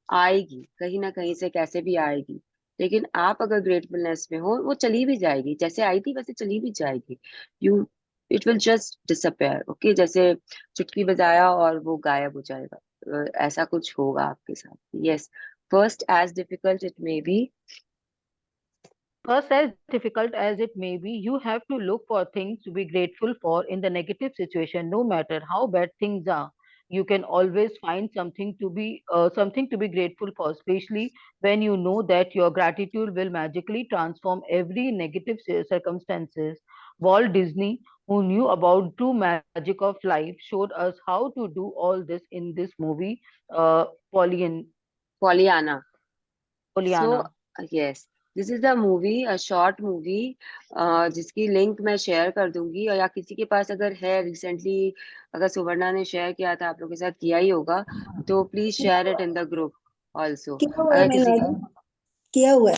आएगी कहीं ना कहीं से, कैसे भी आएगी। लेकिन आप अगर ग्रेटफुलनेस में हो वो चली भी जाएगी, जैसे आई थी वैसे चली भी जाएगी। You it will just disappear, okay, जैसे चुटकी बजाया और वो गायब हो जाएगा। ऐसा कुछ होगा आपके साथ। Yes, first as difficult it may be. First, as difficult as it may be, you have to look for things to be grateful for in the negative situation, no matter how bad things are. You can always find something to be grateful for, especially when you know that your gratitude will magically transform every negative circumstances. Walt Disney, who knew about true magic of life, showed us how to do all this in this movie, Pollyanna. Pollyanna. So Pollyanna. Yes, this is the movie, a short movie, जिसकी link मैं share कर दूंगी। और या किसी के पास अगर है रिसेंटली, अगर सुवर्णा ने शेयर किया था, आप लोगों के साथ किया ही होगा, तो please share it in the group also. किया हुआ है अगर किसी मैंने, किया हुआ है।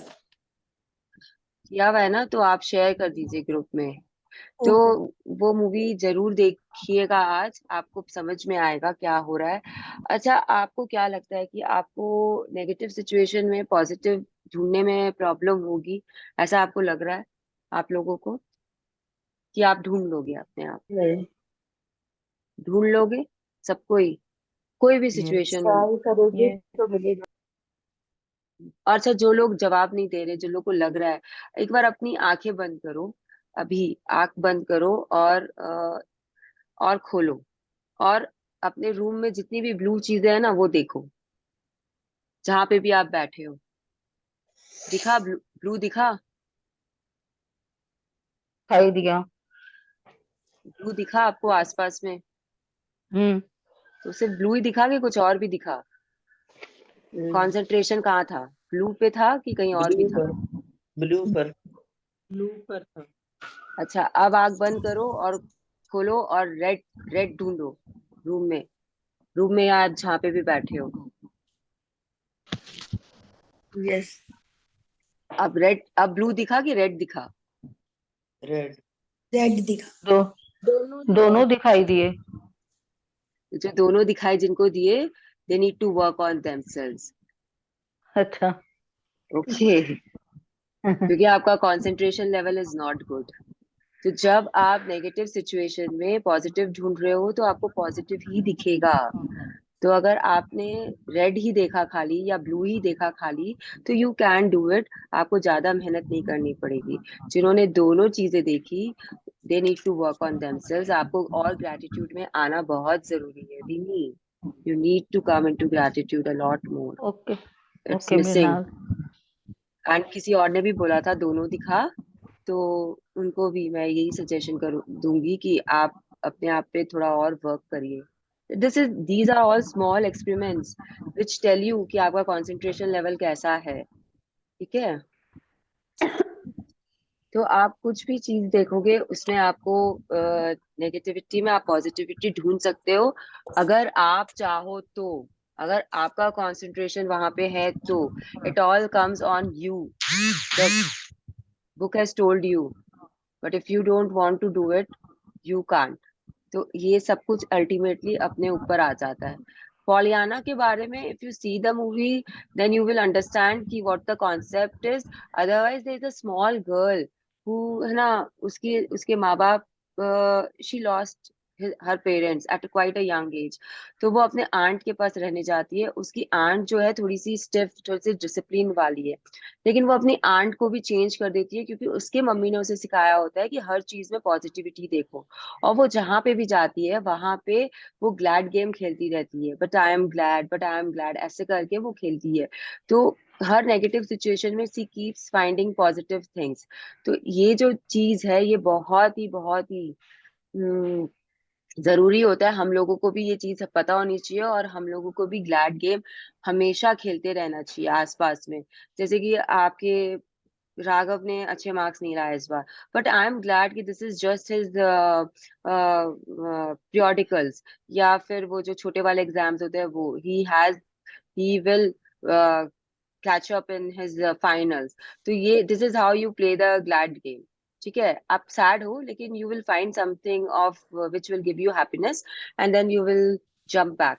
किया हुआ है ना, तो आप शेयर कर दीजिए ग्रुप में। तो ओके। वो मूवी जरूर देखिएगा, आज आपको समझ में आएगा क्या हो रहा है। अच्छा, आपको क्या लगता है कि आपको नेगेटिव सिचुएशन में पॉजिटिव ढूंढने में प्रॉब्लम होगी? ऐसा आपको लग रहा है आप लोगों को, कि आप ढूंढ लोगे अपने आप? नहीं, ढूंढ लोगे सबको ही, कोई भी Yes. सिचुएशन हो? ट्राई करोगे Yes. तो मिलेगा। और अच्छा, जो लोग जवाब नहीं दे रहे, जो लोग को लग रहा है, एक बार अपनी आंखें बंद करो, अभी आंख बंद करो और खोलो, और अपने रूम में जितनी भी ब्लू चीजें हैं ना वो देखो, जहां पे भी आप बैठे हो। दिखा ब्लू, ब्लू दिखा? दिखाई दिया। ब्लू दिखा आपको आसपास में? हम्म। तो सिर्फ ब्लू ही दिखा कि कुछ और भी दिखा? कंसंट्रेशन कहाँ था? ब्लू पे था कि कहीं और भी ब्लू था? पर, ब्लू पर। ब्लू पर था। अच्छा, अब आंख बंद करो और खोलो और रेड, रेड ढूंढो रूम में, रूम में या जहाँ पे भी बैठे हो। Yes. अब रेड, अब ब्लू दिखा कि रेड दिखा? रेड। Red दिखा। दो दोनों दोनों दिखाई दिए। जो दोनों दिखाई जिनको दिए, they need to work on themselves. अच्छा। ओके, क्योंकि आपका concentration level is not good. तो जब आप नेगेटिव सिचुएशन में पॉजिटिव ढूंढ रहे हो तो आपको पॉजिटिव ही दिखेगा। तो अगर आपने रेड ही देखा खाली या ब्लू ही देखा खाली, तो यू कैन डू इट। आपको ज्यादा मेहनत नहीं करनी पड़ेगी। जिन्होंने दोनों चीजें देखी, they need to work on themselves. आपको और ग्रेटिट्यूड में आना बहुत जरूरी है Rimi. You need to come into gratitude a lot more. Okay. It's okay missing. Mrinal. And किसी और ने भी बोला था दोनों दिखा, तो उनको भी मैं यही सजेशन करूँ दूंगी कि आप अपने आप पे थोड़ा और वर्क करिए। These are all small experiments which tell you कि आपका कंसंट्रेशन लेवल कैसा है। ठीक है? तो आप कुछ भी चीज देखोगे उसमें आपको नेगेटिविटी में आप पॉजिटिविटी ढूंढ सकते हो, अगर आप चाहो तो। अगर आपका कंसंट्रेशन वहां पे है तो it all comes on you. The book has told you, but if you don't want to do it, you can't. तो ये सब कुछ अल्टीमेटली अपने ऊपर आ जाता है। पॉलियाना के बारे में if you see the movie, then you will understand कि what the concept is. Otherwise there is a small girl who, है ना, उसकी उसके माँ बाप, she lost her parents at quite a young age. तो वो अपने आंट के पास रहने जाती है। उसकी आंट जो है थोड़ी सी स्टिफ, थोड़ी सी डिसिप्लिन वाली है, लेकिन वो अपनी आंट को भी चेंज कर देती है क्योंकि उसके मम्मी ने उसे सिखाया होता है कि हर चीज में पॉजिटिविटी देखो। और वो जहां पे भी जाती है वहां पे वो ग्लैड गेम खेलती रहती है, but I am glad, but I am glad, ऐसे करके वो खेलती है। तो हर नेगेटिव सिचुएशन में सी कीप्स फाइंडिंग पॉजिटिव थिंग्स। तो ये जो चीज है ये बहुत ही हम्म, जरूरी होता है। हम लोगों को भी ये चीज पता होनी चाहिए और हम लोगों को भी ग्लैड गेम हमेशा खेलते रहना चाहिए आसपास में। जैसे कि आपके राघव ने अच्छे मार्क्स नहीं लाए इस बार, बट आई एम ग्लैड कि this is just his periodicals, या फिर वो जो छोटे वाले एग्जाम्स होते हैं वो he will catch up in his finals. तो ये this is how you play the glad game. ठीक है? आप सैड हो लेकिन you will find something of which will give you happiness, and then you will jump back.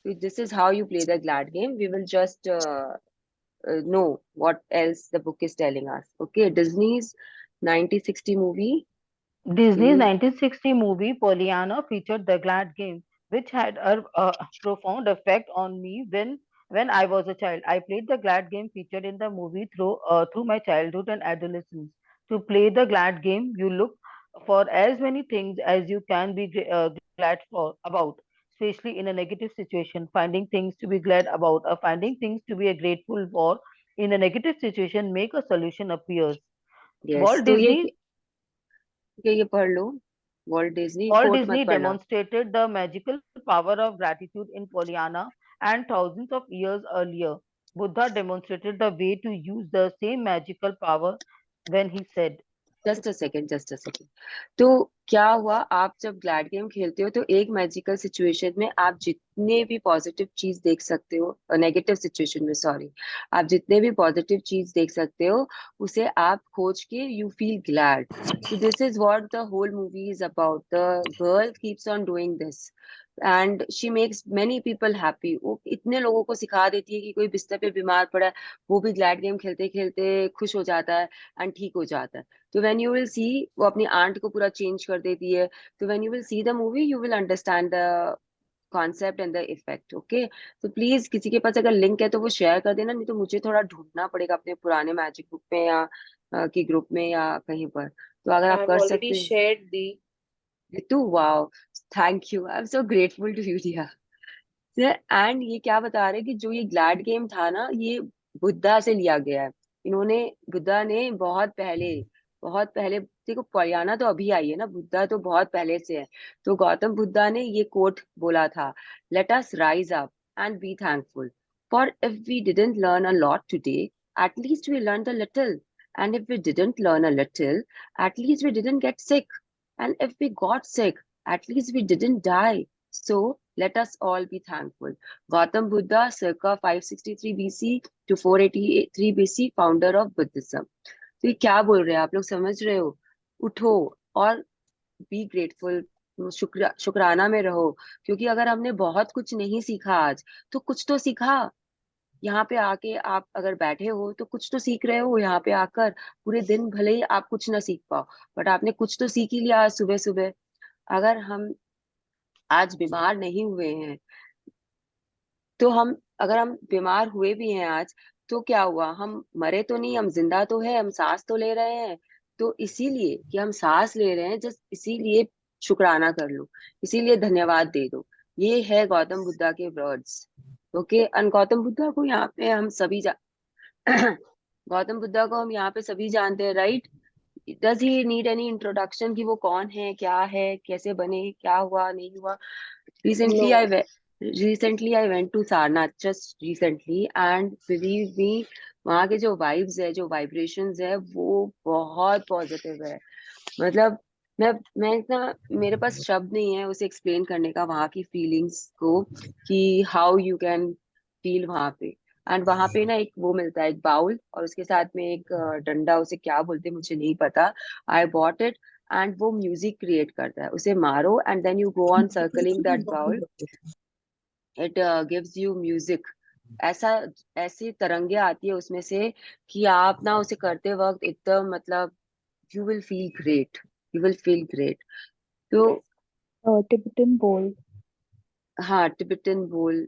This is how you play the glad game. We will just know what else the book is telling us. Okay, Disney's 1960 movie. Disney's Mm, 1960 movie Pollyanna featured the Glad Game, which had a profound effect on me when I was a child. I played the Glad Game featured in the movie through my childhood and adolescence. To play the Glad Game, you look for as many things as you can be glad for about, especially in a negative situation. Finding things to be glad about or finding things to be grateful for in a negative situation make a solution appears. yes, Walt तो Disney ये पढ़ लो। Walt Disney Walt coat मत Disney पढ़ना। demonstrated the magical power of gratitude in Pollyanna, and thousands of years earlier, Buddha demonstrated the way to use the same magical power when he said, just a second, just a second. तो क्या हुआ, आप जब glad game खेलते हो तो एक magical situation में आप जितने भी पॉजिटिव चीज देख सकते हो, नेगेटिव सिचुएशन में सॉरी, आप जितने भी पॉजिटिव चीज देख सकते हो उसे आप खोज के यू फील ग्लैड। तो this is what the whole movie is about. The girl keeps on doing this and she makes many people happy. वो इतने लोगों को सिखा देती है कि कोई बिस्तर पे बीमार पड़ा है, वो भी ग्लैड गेम खेलते खेलते खुश हो जाता है एंड ठीक हो जाता है। तो व्हेन यू विल सी, वो अपनी आंट को पूरा चेंज कर देती है। तो when you will see the movie you will understand the concept and the effect. Okay, तो प्लीज किसी के पास अगर लिंक है तो वो शेयर कर देना, नहीं तो मुझे थोड़ा ढूंढना पड़ेगा अपने पुराने मैजिक बुक में या की ग्रुप में या कहीं पर। तो अगर I आप have कर already सकते हैं। shared the Ritu, wow, thank you, I am so grateful to you dear. And ये क्या बता रहे कि जो ये ग्लैड गेम था ना, ये बुद्धा से लिया गया है। इन्होंने, बुद्धा ने बहुत पहले देखो पढ़ाना तो अभी आई है ना, बुद्धा तो बहुत पहले से है। तो गौतम बुद्धा ने ये कोट बोला था, let us rise up and be thankful, for if we didn't learn a lot today, at least we learn a little, and if we didn't learn a little, at least we didn't get sick, and if we got sick, at least we didn't die, so let us all be thankful. Gautam Buddha, circa 563 BC to 483 BC, founder of Buddhism. तो ये क्या बोल रहे हैं आप लोग, समझ रहे हो? उठो और बी ग्रेटफुल, शुक्राना में रहो, क्योंकि अगर हमने बहुत कुछ नहीं सीखा आज, तो कुछ तो सीखा। यहाँ पे आके आप अगर बैठे हो तो कुछ तो सीख रहे हो, यहाँ पे आकर पूरे दिन भले ही आप कुछ ना सीख पाओ, बट आपने कुछ तो सीख ही लिया आज सुबह सुबह। अगर हम आज बीमार नहीं हुए हैं, तो हम, अगर हम बीमार हुए भी हैं आज, तो क्या हुआ, हम मरे तो नहीं, हम जिंदा तो है, हम सांस तो ले रहे हैं। तो इसीलिए कि हम सांस ले रहे हैं, जस्ट इसीलिए शुक्राना कर लो, इसीलिए धन्यवाद दे दो। ये है गौतम बुद्धा के वर्ड्स। ओके, और गौतम बुद्धा को यहाँ पे हम सभी गौतम बुद्धा को हम यहाँ पे सभी जानते हैं, right? Does he need any introduction कि वो कौन है, क्या है, कैसे बने, क्या हुआ, नहीं हुआ? Recently, I No. went. Recently, I went to Sarnath just recently, and believe me, वहाँ के जो वाइब्स है, जो वाइब्रेशंस है, वो बहुत पॉजिटिव है। मतलब मैं इतना, मेरे पास शब्द नहीं है उसे एक्सप्लेन करने का, वहाँ की फीलिंग्स को, कि हाउ यू कैन फील वहाँ पे। एंड वहाँ पे ना एक वो मिलता है, एक बाउल, और उसके साथ में एक डंडा, उसे क्या बोलते हैं मुझे नहीं पता। आई बॉट इट, एंड वो म्यूजिक क्रिएट करता है, उसे मारो and then you go on circling that bowl, it gives you music. ऐसा, ऐसी तरंगे आती है उसमें से, कि आप ना उसे करते वक्त एकदम, मतलब you will feel great, you will feel great. तो Tibetan bowl. हाँ, टिबेटन बोल।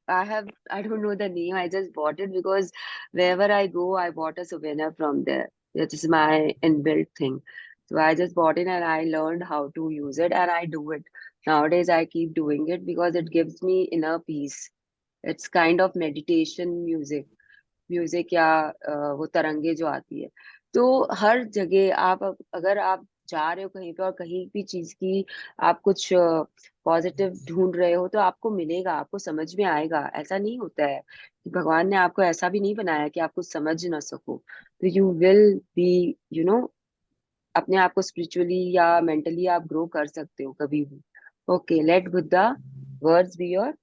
I don't know the name, I just bought it because wherever I go I bought a souvenir from there. That is my inbuilt thing. So I just bought it and I learned how to use it, and I do it nowadays. I keep doing it because it gives me inner peace. It's kind of meditation music, music, या वो तरंगे जो आती है। तो हर जगह आप, अगर आप जा रहे हो कहीं पे और कहीं भी चीज की आप कुछ पॉजिटिव ढूंढ रहे हो, तो आपको मिलेगा, आपको समझ में आएगा। ऐसा नहीं होता है कि भगवान ने आपको ऐसा भी नहीं बनाया कि आप कुछ समझ ना सको। तो you will B, you know, अपने आप को स्पिरिचुअली या मेंटली आप ग्रो कर सकते हो कभी भी। Okay, let Buddha words be your.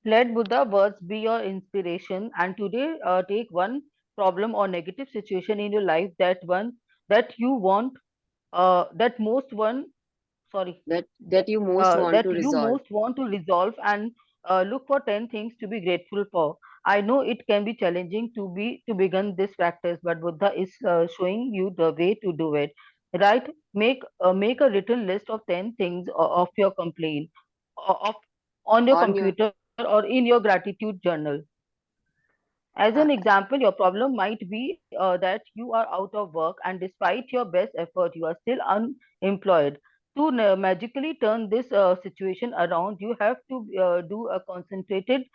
Let Buddha words be your inspiration, and today take one problem or negative situation in your life, that you want that most one sorry That you most want to that you resolve. most want to resolve, and look for 10 things to be grateful for. I know it can be challenging to begin this practice, but Buddha is showing you the way to do it. Right? Make a written list of 10 things of your complaint of on your On your, computer or in your gratitude journal. As uh, an example, your problem might be that you are out of work, and despite your best effort, you are still unemployed. To magically turn this situation around, you have to do a concentrated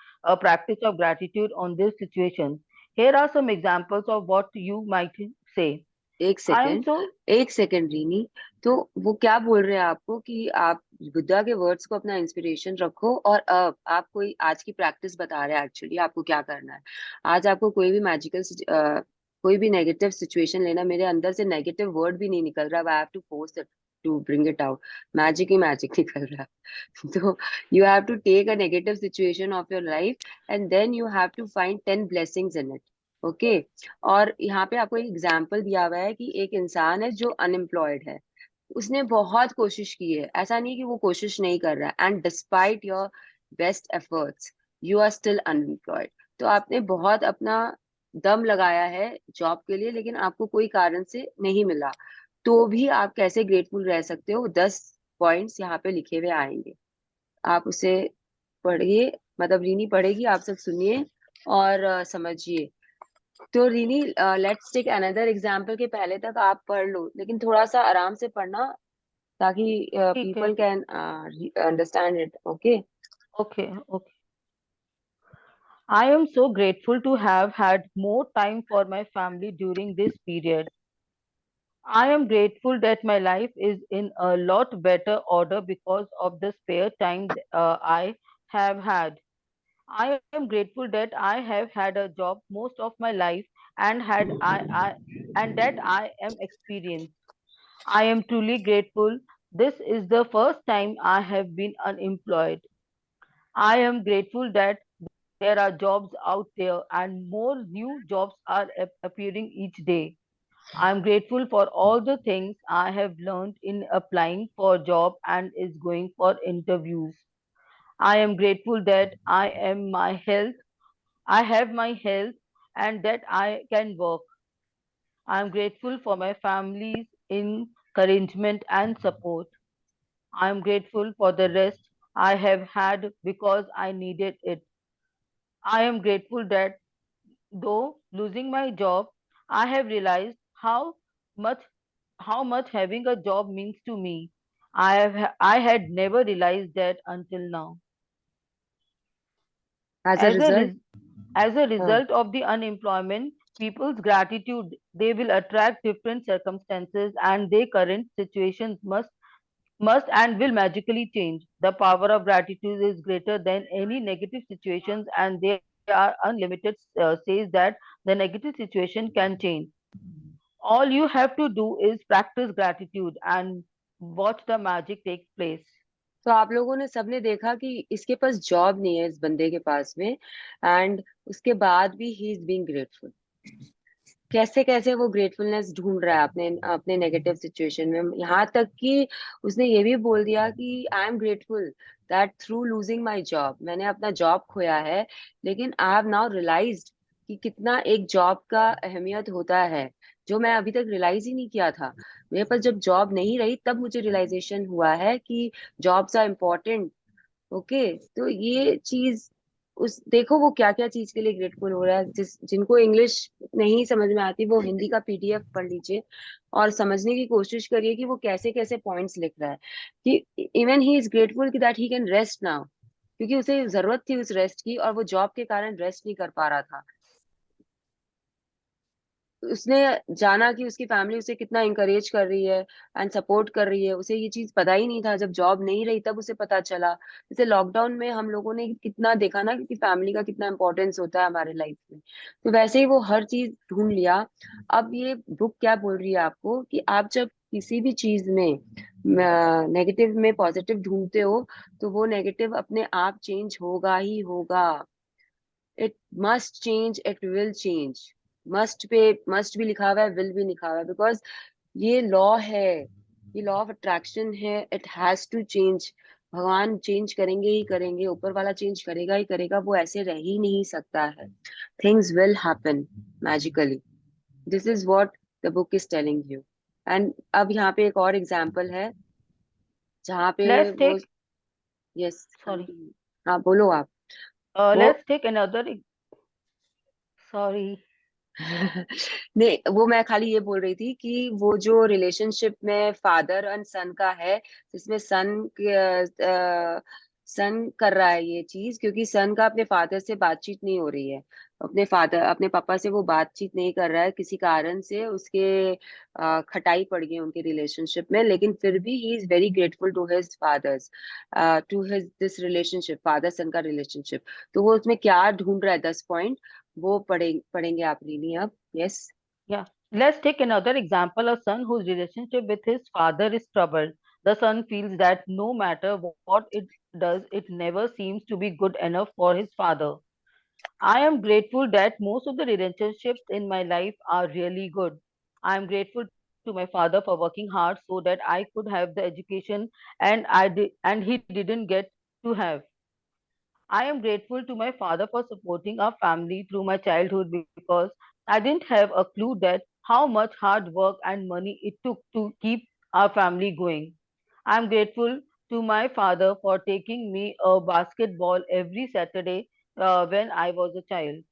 practice of gratitude on this situation. Here are some examples of what you might say. एक I am second, so एक second René. तो वो क्या बोल रहे हैं आपको, कि आप बुद्धा के वर्ड्स को अपना इंस्पिरेशन रखो, और अब आप कोई आज की प्रैक्टिस बता रहे हैं एक्चुअली आपको क्या करना है। आज आपको कोई भी मैजिकल, कोई भी नेगेटिव सिचुएशन लेना, मेरे अंदर से नेगेटिव वर्ड भी नहीं निकल रहा, I have to force it to bring it out. Magic ही मैजिक निकल रहा है। तो you have to take a negative situation of your life, and then you have to find 10 blessings in it. Okay, और यहाँ पे आपको एक एग्जाम्पल दिया हुआ है कि एक इंसान है जो अनएम्प्लॉयड है, उसने बहुत कोशिश की है, ऐसा नहीं कि वो कोशिश नहीं कर रहा है, and despite your best efforts you are still unemployed. तो आपने बहुत अपना दम लगाया है जॉब के लिए, लेकिन आपको कोई कारण से नहीं मिला, तो भी आप कैसे ग्रेटफुल रह सकते हो, 10 पॉइंट्स यहाँ पे लिखे हुए आएंगे। आप उसे पढ़िए, मतलब रीनी पढ़ेगी, आप सब सुनिए और समझिए। तो Rini, let's take another example के पहले तक आप पढ़ लो, लेकिन थोड़ा सा आराम से पढ़ना, ताकि ठीक है. People can understand it. Okay, Okay, okay. I am so grateful to have had more time for my family during this period. I am grateful that my life is in a lot better order because of the spare time I have had. I am grateful that I have had a job most of my life and and that I am experienced. I am truly grateful. This is the first time I have been unemployed. I am grateful that there are jobs out there and more new jobs are appearing each day. I am grateful for all the things I have learned in applying for job and is going for interviews. I am grateful that I have my health and that I can work. I am grateful for my family's encouragement and support. I am grateful for the rest I have had because I needed it. I am grateful that though losing my job, I have realized much how much having a job means to me. I had never realized that until now. As a As a result, res- as a हाँ, result of the unemployment, people's gratitude they will attract different circumstances and their current situations must and will magically change. The power of gratitude is greater than any negative situations, and they are unlimited. Says that the negative situation can change. All you have to do is practice gratitude and watch the magic take place. तो आप लोगों ने सबने देखा कि इसके पास job नहीं है इस बंदे के पास में, एंड उसके बाद भी ही इज बीइंग ग्रेटफुल। कैसे कैसे वो ग्रेटफुलनेस ढूंढ रहा है अपने अपने नेगेटिव सिचुएशन में, यहाँ तक कि उसने ये भी बोल दिया कि I am grateful that through losing my job, मैंने अपना जॉब खोया है, लेकिन आई हैव नाउ रियलाइज्ड कि कितना एक जॉब का अहमियत होता है, जो मैं अभी तक रियलाइज ही नहीं किया था। मेरे पास जब जॉब नहीं रही तब मुझे रियलाइजेशन हुआ है कि जॉब्स आर इम्पोर्टेंट। ओके, तो ये चीज, उस देखो वो क्या क्या चीज के लिए ग्रेटफुल हो रहा है। जिनको इंग्लिश नहीं समझ में आती वो हिंदी का पीडीएफ पढ़ लीजिए और समझने की कोशिश करिए कि वो कैसे कैसे पॉइंट्स लिख रहा है, कि इवन ही इज ग्रेटफुल कि that he can rest now, क्योंकि उसे जरूरत थी उस रेस्ट की और वो जॉब के कारण रेस्ट नहीं कर पा रहा था। उसने जाना कि उसकी फैमिली उसे कितना इंकरेज कर रही है एंड सपोर्ट कर रही है, उसे ये चीज पता ही नहीं था, जब जॉब नहीं रही तब उसे पता चला। जैसे लॉकडाउन में हम लोगों ने कितना देखा ना कि फैमिली का कितना इंपॉर्टेंस होता है हमारे लाइफ में, तो वैसे ही वो हर चीज ढूंढ लिया। अब ये बुक क्या बोल रही है आपको कि आप जब किसी भी चीज में नेगेटिव में पॉजिटिव ढूंढते हो, तो वो नेगेटिव अपने आप चेंज होगा ही होगा। It must change, it will change. Must pay must भी लिखा हुआ है, विल भी लिखा हुआ है, बिकॉज ये लॉ है, ये लॉ ऑफ अट्रैक्शन है। It has to change. भगवान चेंज करेंगे ही करेंगे, ऊपर वाला चेंज करेगा ही करेगा, वो ऐसे रह ही नहीं सकता है। Things will happen magically. This is what the book is telling you. And अब यहाँ पे एक और एग्जाम्पल है जहाँ पे Let's वो, take यस sorry. हाँ बोलो आप। वो Let's take another. Sorry. नहीं, वो मैं खाली ये बोल रही थी कि वो जो रिलेशनशिप में फादर एंड सन का है, जिसमें सन कर रहा है ये चीज, क्योंकि सन का अपने फादर से बातचीत नहीं हो रही है, अपने पापा से वो बातचीत नहीं कर रहा है किसी कारण से, उसके खटाई पड़ गई उनके रिलेशनशिप में, लेकिन फिर भी he is very grateful to his fathers, to his this relationship, father son का रिलेशनशिप। तो वो उसमें क्या ढूंढ रहा है, 10 पॉइंट वो पढ़ेंगे आप रीनी अब। Yes. Yeah. Let's take another example. A son whose relationship with his father is troubled. The son feels that no matter what it does, it never seems to be good enough for his father. I am grateful that most of the relationships in my life are really good. I am grateful to my father for working hard so that I could have the education and he didn't get to have. I am grateful to my father for supporting our family through my childhood because I didn't have a clue that how much hard work and money it took to keep our family going. I am grateful to my father for taking me a basketball every Saturday when I was a child.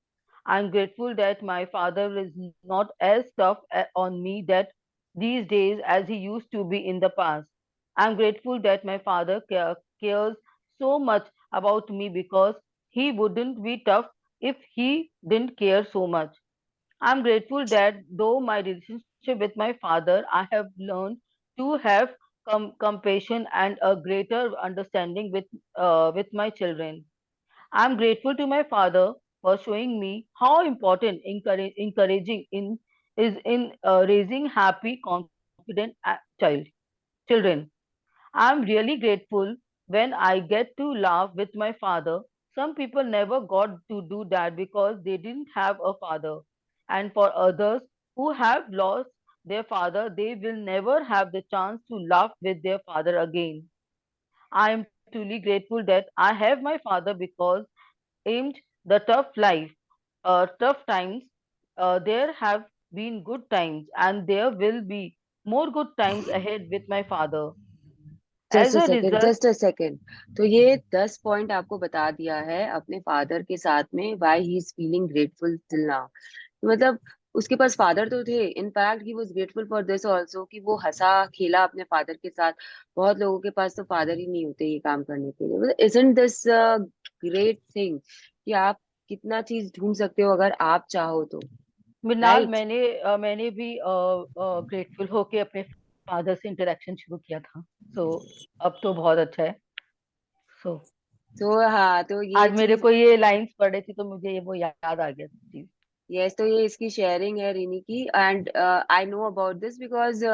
I'm grateful that my father is not as tough on me that these days as he used to be in the past. I'm grateful that my father cares so much about me because he wouldn't be tough if he didn't care so much. I'm grateful that though my relationship with my father, I have learned to have compassion and a greater understanding with my children. I'm grateful to my father for showing me how important encouraging is in raising happy, confident children. I'm really grateful when I get to laugh with my father. Some people never got to do that because they didn't have a father. And for others who have lost their father, they will never have the chance to laugh with their father again. I am truly grateful that I have my father because aimed the tough times, there have been good times, and there will be more good times ahead with my father. As a result, just a second. तो ये 10 point आपको बता दिया है अपने father के साथ में, why he is feeling grateful till now. मतलब उसके पास फादर तो थे, in fact he was grateful for this also कि वो हंसा खेला अपने फादर के साथ। बहुत लोगों के पास तो फादर ही नहीं होते ये काम करने के लिए। मतलब इजंट दिस ग्रेट थिंग कि आप कितना चीज ढूंढ सकते हो अगर आप चाहो तो, मिनाल, राइट? मैंने भी ग्रेटफुल होके अपने फादर से इंटरेक्शन शुरू किया था। सो अब तो बहुत अच्छा है। सो तो हाँ, तो ये आज मेरे चीज, को ये लाइंस पढ़े थी तो मुझे ये वो याद आ गया चीज। यस, तो ये इसकी शेयरिंग है रिनी की। And I know about this because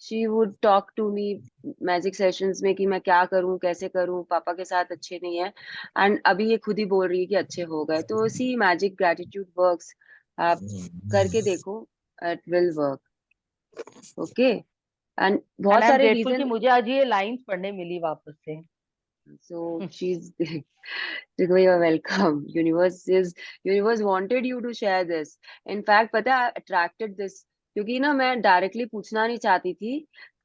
she would talk to me magic sessions में कि मैं क्या करूं, कैसे करूं, पापा के साथ अच्छे नहीं है। एंड अभी ये खुद ही बोल रही है कि अच्छे हो गए। तो सी मैजिक ग्रेटिट्यूड वर्क्स, आप करके देखो, it will work. Okay. And and बहुत आई एम सारे ग्रेटफुल कि रीजन। मुझे आज ये लाइंस पढ़ने मिली वापस से। So she's you are welcome. Universe wanted you to share this. In fact, पता है, I attracted this क्योंकि ना मैं डायरेक्टली पूछना नहीं चाहती थी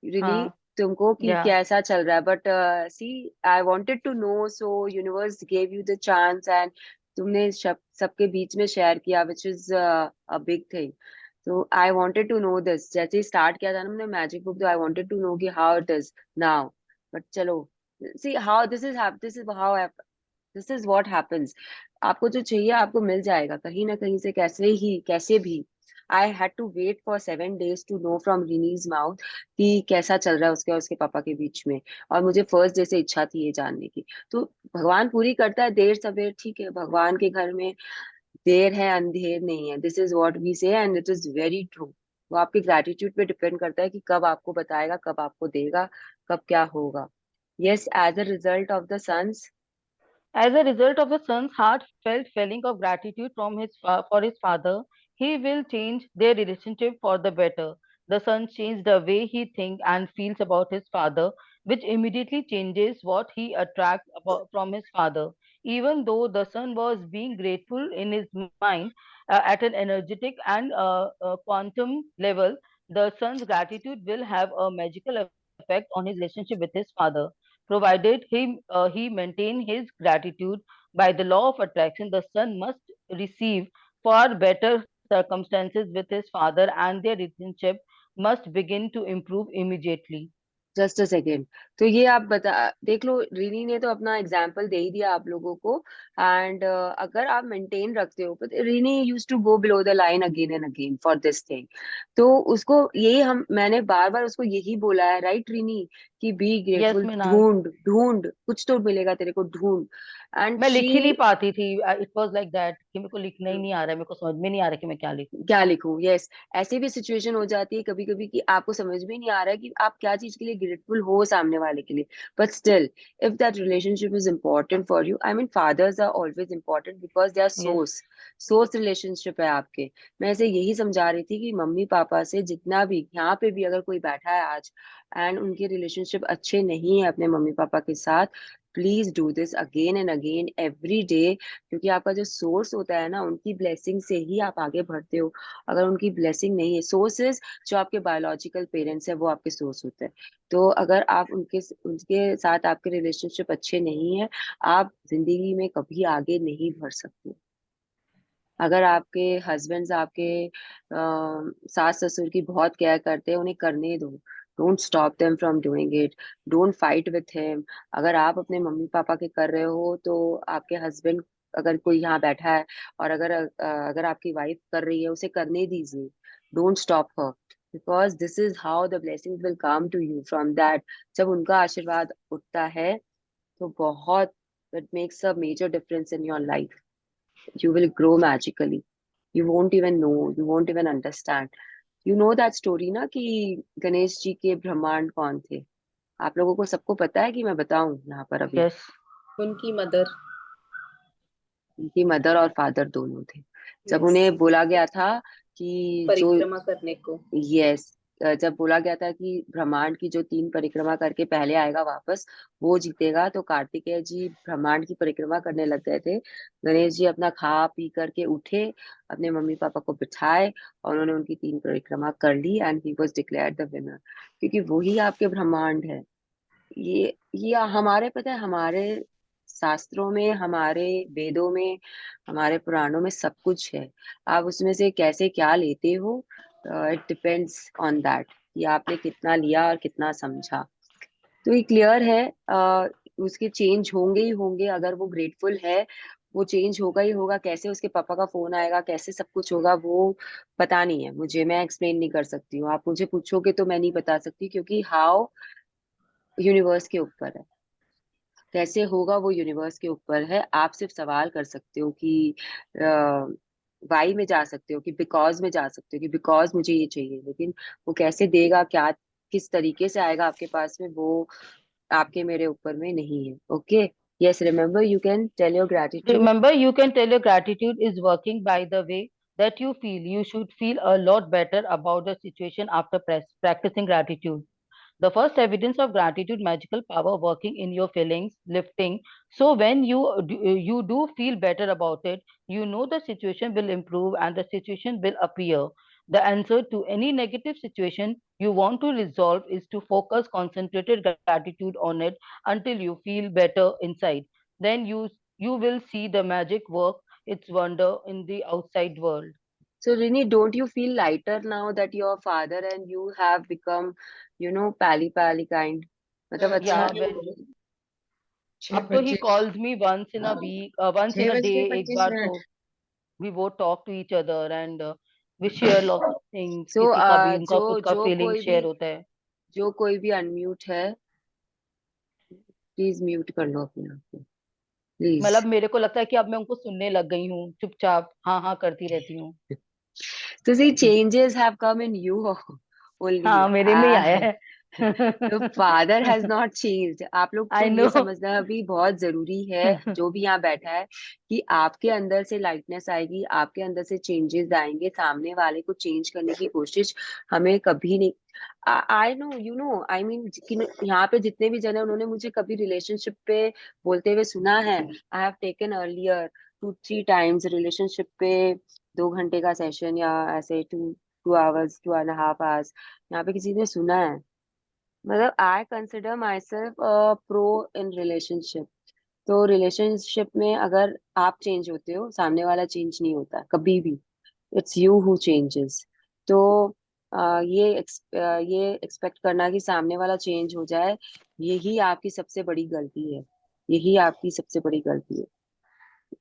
रिनी हाँ, तुमको कि या कैसा चल रहा है, but see I wanted to know, so universe gave you the chance and तुमने सबके बीच में शेयर किया, which is a big thing. तो I wanted to know this, जैसे ही स्टार्ट किया था ना मैंने मैजिक बुक, तो आई वांटेड टू नो कि how it is now. But चलो, see how this is what happens। आपको जो चाहिए आपको मिल जाएगा कहीं ना कहीं से, कैसे ही कैसे भी। I had to wait for 7 days to know from Rini's mouth कि कैसा चल रहा है उसके और उसके पापा के बीच में। और मुझे फर्स्ट डे से इच्छा थी ये जानने की। तो भगवान पूरी करता है देर सवेर, ठीक है, भगवान के घर में देर है अंधेर नहीं है, दिस इज व्हाट वी से and it is very true. वो आपके ग्रेटिट्यूड पे डिपेंड करता है कि कब आपको बताएगा, कब आपको देगा, कब क्या होगा। Yes, as a result of the sons, as a result of the son's heartfelt feeling of gratitude for his father, he will change their relationship for the better. The son changed the way he thinks and feels about his father, which immediately changes what he attracts from his father. Even though the son was being grateful in his mind at an energetic and quantum level, the son's gratitude will have a magical effect on his relationship with his father. Provided he maintain his gratitude by the law of attraction, the son must receive far better circumstances with his father, and their relationship must begin to improve immediately. Just a second. तो ये आप बता देख लो, René ने तो अपना example दे ही दिया आप लोगों को। एंड अगर आप मेंटेन रखते हो, but Rini use to go below the line again and again for this thing. तो उसको यही मैंने बार बार उसको यही बोला है, राइट रीनी, कि बी Yes, ग्रेटफुल, Minal. ढूंढ ढूंढ, कुछ तो मिलेगा तेरे को, ढूंढ। एंड मैं लिख शी, ही नहीं पाती थी। इट वाज लाइक दैट कि मेरे को लिखना ही नहीं आ रहा है, मेरे को समझ में नहीं आ रहा कि मैं क्या लिखूं। क्या लिखूं, यस। ऐसी भी सिचुएशन हो जाती है कभी कभी कि आपको समझ में नहीं आ रहा है कि आप क्या चीज के लिए ग्रेटफुल हो सामने वाले के लिए। But still, if that relationship is important for you, I mean fathers are always important because they are yes, source relationship है आपके। मैं ऐसे यही समझा रही थी कि मम्मी पापा से जितना भी यहाँ पे भी अगर कोई बैठा है आज एंड उनके रिलेशनशिप अच्छे नहीं है अपने मम्मी पापा के साथ, please do this again and again every day. क्योंकि आपका जो सोर्स होता है ना, उनकी ब्लेसिंग से ही आप आगे बढ़ते हो। अगर उनकी ब्लेसिंग नहीं है, सोर्सेज जो आपके बायोलॉजिकल पेरेंट्स है वो आपके सोर्स होते हैं। तो अगर आप उनके उनके साथ आपके रिलेशनशिप अच्छे नहीं है, आप जिंदगी में कभी आगे नहीं बढ़ सकते। अगर आपके हस्बैंड्स आपके सास ससुर की बहुत केयर करते हैं, उन्हें करने दो। Don't stop them from doing it. Don't fight with him. अगर आप अपने मम्मी पापा के कर रहे हो, तो आपके हस्बैंड, अगर कोई यहाँ बैठा है और अगर आपकी वाइफ कर रही है, उसे करने दीजिए। Don't stop her. because this is how the blessings will come to you from that. जब उनका आशीर्वाद उठता है तो बहुत, it makes a major difference in your life. You will grow magically. You won't even know, you won't even understand. You know that story ना कि गणेश जी के ब्रह्मांड कौन थे? आप लोगों को सबको पता है कि मैं बताऊं यहाँ पर अभी? Yes. उनकी मदर। उनकी मदर और फादर दोनों थे। जब Yes. उन्हें बोला गया था कि जो, परिक्रमा करने को। यस, जब बोला गया था कि ब्रह्मांड की जो 3 परिक्रमा करके पहले आएगा वापस वो जीतेगा, तो कार्तिकेय जी ब्रह्मांड की परिक्रमा करने लग गए थे। गणेश जी अपना खा पी करके उठे, अपने मम्मी पापा को बिठाए और उन्होंने उनकी 3 परिक्रमा कर ली and he was declared the winner, क्योंकि वही आपके ब्रह्मांड है। ये हमारे, पता है, हमारे शास्त्रों में, हमारे वेदों में, हमारे पुराणों में सब कुछ है। आप उसमें से कैसे क्या लेते हो, इट डिपेंड्स ऑन दैट कि आपने कितना लिया और कितना समझा। तो ये क्लियर है, उसके चेंज होंगे ही होंगे। अगर वो ग्रेटफुल है वो चेंज होगा ही होगा। कैसे उसके पापा का फोन आएगा, कैसे सब कुछ होगा, वो पता नहीं है मुझे, मैं एक्सप्लेन नहीं कर सकती हूँ। आप मुझे पूछोगे तो मैं नहीं बता सकती, क्योंकि हाउ यूनिवर्स के ऊपर है, कैसे होगा वो यूनिवर्स के ऊपर है। आप सिर्फ सवाल कर सकते हो कि वाई में जा सकते हो, कि बिकॉज में जा सकते हो कि बिकॉज मुझे ये चाहिए, लेकिन वो कैसे देगा, क्या किस तरीके से आएगा आपके पास में, वो आपके मेरे ऊपर में नहीं है। Okay, yes, remember you can tell your gratitude. Remember, you can tell your gratitude is working by the way that you feel. You should feel a lot better about the situation after practicing gratitude. The first evidence of gratitude, magical power working in your feelings, lifting. So when you do feel better about it, you know the situation will improve and the situation will appear. The answer to any negative situation you want to resolve is to focus concentrated gratitude on it until you feel better inside. Then you will see the magic work its wonder in the outside world. So Rini, don't you feel lighter now that your father and you have become, pally pally kind? मतलब अच्छा, Yeah, very. अब तो he calls me once in a week, once in a day, एक बार तो we both talk to each other and we share lots of things. सो किसी का भी उनका जो खुद का जो feeling कोई भी, share होता है. जो कोई भी अनम्यूट है, प्लीज म्यूट कर लो अपने आप को, प्लीज। मतलब मेरे को लगता है कि अब मैं उनको सुनने लग गई हूँ, चुपचाप हाँ हाँ करती रहती हूँ. तो see changes have come in you only. हाँ मेरे में ही आया है. तो फादर हैज नॉट चेंज्ड। आप लोग को I ये know. समझना भी बहुत जरूरी है, जो भी यहाँ बैठा है, कि आपके अंदर से लाइटनेस आएगी, आपके अंदर से चेंजेस आएंगे। सामने वाले को चेंज करने की कोशिश हमें कभी नहीं। I know, you know, I mean, यहाँ पे जितने भी जन है उन्होंने मुझे कभी रिलेशनशिप पे बोलते हुए सुना है। I have taken earlier 2-3 times relationship पे 2 घंटे का सेशन, या ऐसे 2 hours, 2.5 hours, यहाँ पे किसी ने सुना है। मतलब I consider my self pro in relationship. तो रिलेशनशिप में अगर आप चेंज होते हो, सामने वाला चेंज नहीं होता कभी भी। It's you who changes. तो ये एक्सपेक्ट करना कि सामने वाला चेंज हो जाए, यही आपकी सबसे बड़ी गलती है। यही आपकी सबसे बड़ी गलती है।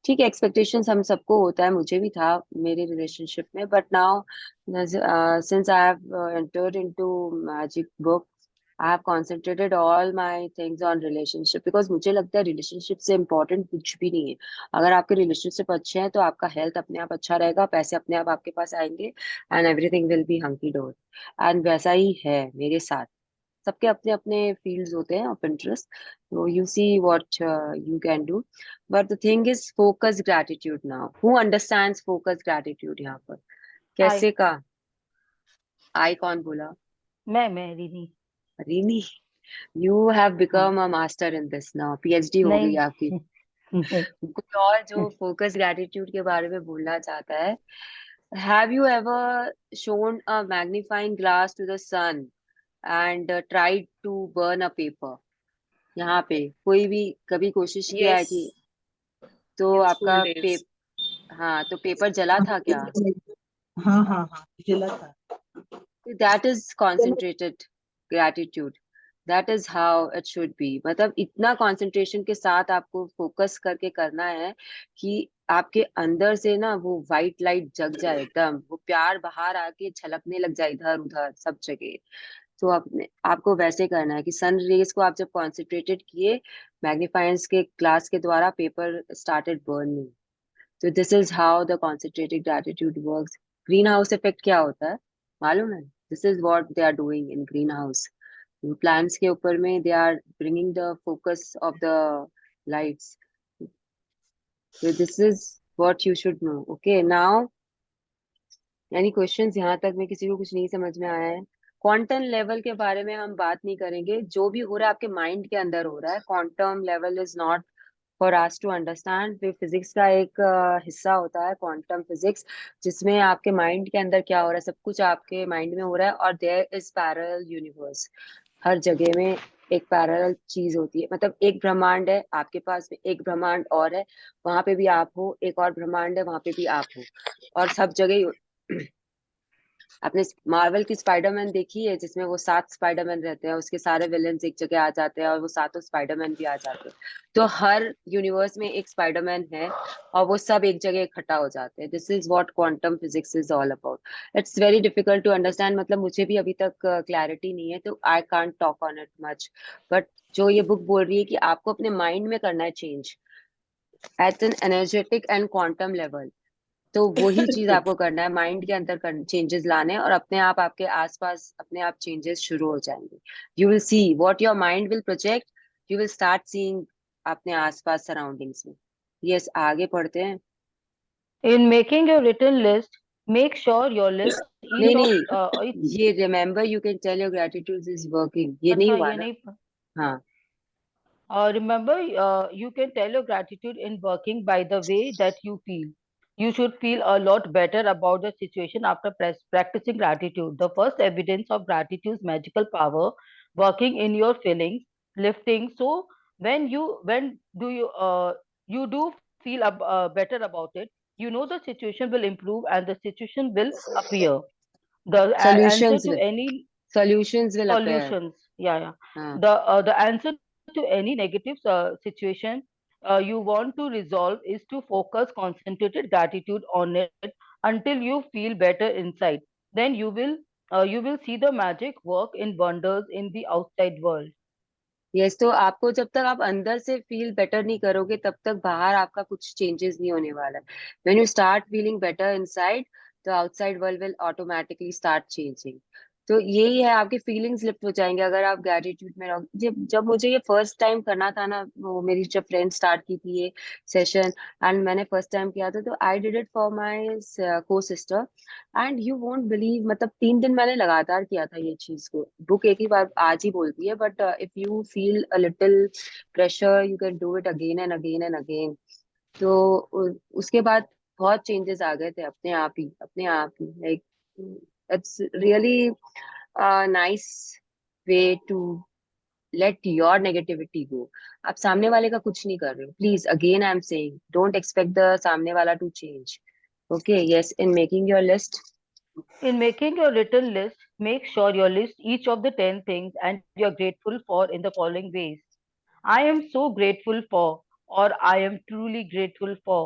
ठीक है, एक्सपेक्टेशंस हम सबको होता है, मुझे भी था मेरे रिलेशनशिप में, but now since I have entered into magic book, I have concentrated all my things on relationship, because मुझे लगता है रिलेशनशिप से इम्पोर्टेंट कुछ भी नहीं है। अगर आपके रिलेशनशिप अच्छे हैं तो आपका हेल्थ अपने आप अच्छा रहेगा, पैसे अपने आप आपके पास आएंगे and everything will be hunky door. And वैसा ही है मेरे साथ। सबके अपने अपने फील्ड्स होते हैं ऑफ इंटरेस्ट, तो you see what you can do. But the thing is focus gratitude now. Who understands focus gratitude यहाँ पर? I कैसे का? आई कौन बोला? मैं रिनी. रीनी, यू हैव हाँ become a master in this now, PhD हो गई नहीं. आपकी। नहीं. कोई और जो फोकस ग्रैटिट्यूड के बारे में बोलना चाहता है? Have you ever shone a magnifying glass to the sun and tried to burn a paper? यहाँ पे कोई भी कभी कोशिश किया है Yes. कि, तो In school आपका days. हाँ, तो पेपर जला था क्या? हाँ हाँ हाँ, जिला था। That is concentrated gratitude. That is how it should B. मतलब इतना कंसंट्रेशन के साथ आपको फोकस करके करना है कि आपके अंदर से ना वो वाइट लाइट जग जाए, एकदम वो प्यार बाहर आके छलकने लग जाए इधर उधर सब जगह। तो अपने आपको वैसे करना है कि सन रेज को आप जब कॉन्सेंट्रेटेड किए, मैग्नीफायर्स के ग्लास के द्वारा पेपर स्टार्टेड बर्निंग। तो this is how the concentrated gratitude works. Greenhouse effect क्या होता है मालूम है? This is what they are doing in greenhouse. Plants के ऊपर में they are bringing the focus of the lights. तो this is what you should know. Okay now यानी क्वेश्चंस यहाँ तक में किसी को कुछ नहीं समझ में आया है? क्वांटम लेवल के बारे में हम बात नहीं करेंगे। जो भी हो रहा है आपके माइंड के अंदर हो रहा है। Quantum level is not for us to understand. Physics का एक हिस्सा होता है क्वांटम फिजिक्स, जिसमें आपके माइंड के अंदर क्या हो रहा है सब कुछ आपके माइंड में हो रहा है। और देयर इज पैरेलल यूनिवर्स। हर जगह में एक पैरेलल चीज होती है। मतलब एक ब्रह्मांड है आपके पास में, एक ब्रह्मांड और है वहां पे भी आप हो, एक और ब्रह्मांड है वहां पे भी आप हो। और सब जगह आपने मार्वल की स्पाइडरमैन देखी है जिसमें वो 7 स्पाइडरमैन रहते हैं, उसके सारे विलेन्स एक जगह आ जाते हैं और वो सातों स्पाइडरमैन भी आ जाते हैं। तो हर यूनिवर्स में एक स्पाइडरमैन है और वो सब एक जगह इकट्ठा हो जाते हैं। This is what quantum physics is all about. It's very difficult to understand. मतलब मुझे भी अभी तक क्लैरिटी नहीं है तो I can't talk on it much. But जो ये बुक बोल रही है कि आपको अपने माइंड में करना है change at N energetic and quantum level. तो वही चीज आपको करना है, माइंड के अंदर चेंजेस लाने हैं और अपने आप आपके आसपास अपने आप चेंजेस शुरू हो जाएंगे। You will see what your mind will project, you will start seeing अपने आसपास सराउंडिंग्स में। यस आगे पढ़ते हैं। In making your written list, make sure your list नहीं each of नहीं, ये remember you can tell your gratitude is working, ये नहीं अच्छा हुआ ये ना? नहीं हाँ। remember you can tell your gratitude in working by the way that you feel. You should feel a lot better about the situation after practicing gratitude. The first evidence of gratitude's magical power working in your feelings, lifting. So when do you do feel better about it, you know the situation will improve and the situation will appear. The answer solutions to will any solutions will appear। solutions, yeah. हाँ। The answer to any negative situation you want to resolve is to focus concentrated gratitude on it until you feel better inside. Then you will see the magic work in wonders in the outside world. Yes तो आपको जब तक आप अंदर से feel better नहीं करोगे तब तक बाहर आपका कुछ चेंजेस नहीं होने वाला है। When you start feeling better inside, the outside world will automatically start changing. तो यही है, आपके फीलिंग्स लिफ्ट हो जाएंगे अगर आप ग्रेटिट्यूड में रहो। जब जब मुझे ये फर्स्ट टाइम करना था ना, वो मेरी जब फ्रेंड स्टार्ट की थी ये सेशन एंड मैंने फर्स्ट टाइम किया था, तो I did it for my co-sister. And you won't believe, मतलब 3 दिन मैंने लगातार किया था ये चीज को। बुक एक ही बार आज ही बोलती है, but if you feel a little pressure you can do it again and again and again. तो उसके बाद बहुत चेंजेस आ गए थे अपने आप ही, अपने आप ही। Like it's really nice way to let your negativity go. आप सामने वाले का कुछ नहीं कर रहे हो। Please again I am saying don't expect the सामने वाला to change. Okay yes, in making your list. In making your written list, make sure you list each of the 10 things and you're grateful for in the following ways. I am so grateful for, or I am truly grateful for.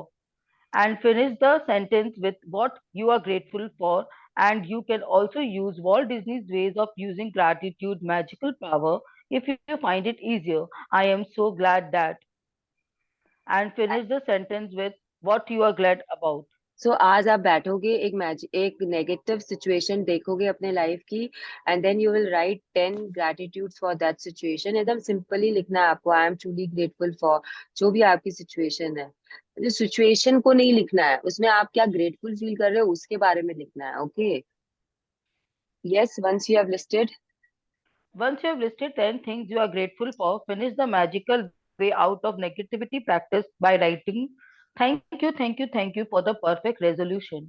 And finish the sentence with what you are grateful for. And you can also use Walt Disney's ways of using gratitude magical power if you find it easier. I am so glad that. And finish the sentence with what you are glad about. सो आज आप बैठोगे, एक negative situation देखोगे अपने life की, and then you will write 10 gratitude for that situation. एकदम simply लिखना है आपको, I am truly grateful for जो भी आपकी सिचुएशन है। जो सिचुएशन को नहीं लिखना है, उसमें आप क्या ग्रेटफुल फील कर रहे हो उसके बारे में लिखना है। Okay yes, once you have listed. Once you have listed 10 things you are grateful for, finish the magical way out of negativity practice by writing, thank you, thank you, thank you for the perfect resolution.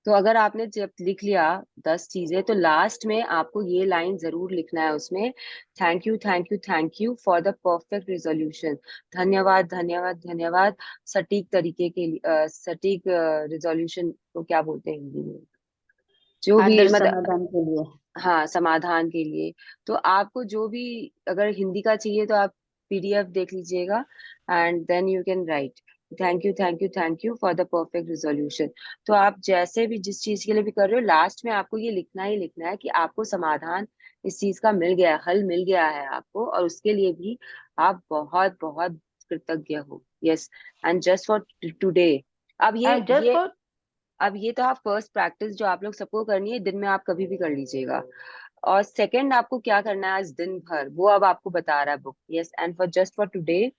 तो अगर आपने जब लिख लिया 10 चीजें, तो last में आपको ये लाइन जरूर लिखना है उसमें, thank you thank you thank you for the perfect resolution. धन्यवाद धन्यवाद धन्यवाद सटीक तरीके के लिए, सटीक रिजोल्यूशन को क्या बोलते हैं हिंदी में? जो भी अंडर मतलब समाधान के लिए। हाँ समाधान के लिए। तो आपको जो भी अगर हिंदी का चाहिए तो आप पीडीएफ देख लीजिएगा and then you can write. Thank you thank you thank you for the perfect resolution. तो आप जैसे भी जिस चीज के लिए भी कर रहे हो लास्ट में आपको ये लिखना ही लिखना है कि आपको समाधान इस चीज का मिल गया है, हल मिल गया है आपको, और उसके लिए भी आप बहुत बहुत कृतज्ञ हो। Yes. And just for today. अब एंड जस्ट ये फॉर अब ये तो आप फर्स्ट प्रैक्टिस जो आप लोग सबको करनी है, दिन में आप कभी भी कर लीजिएगा। और सेकंड आपको क्या करना है आज दिन भर, वो अब आपको बता रहा है book. Yes. And for just for today.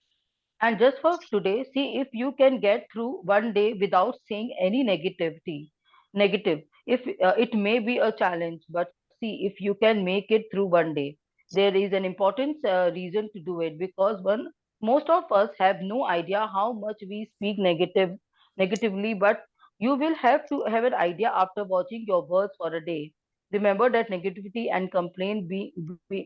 And just for today, see if you can get through one day without seeing any negativity. Negative. If it may be a challenge, but see if you can make it through one day. There is an important reason to do it because most of us have no idea how much we speak negatively, but you will have to have an idea after watching your words for a day. Remember that negativity and complaint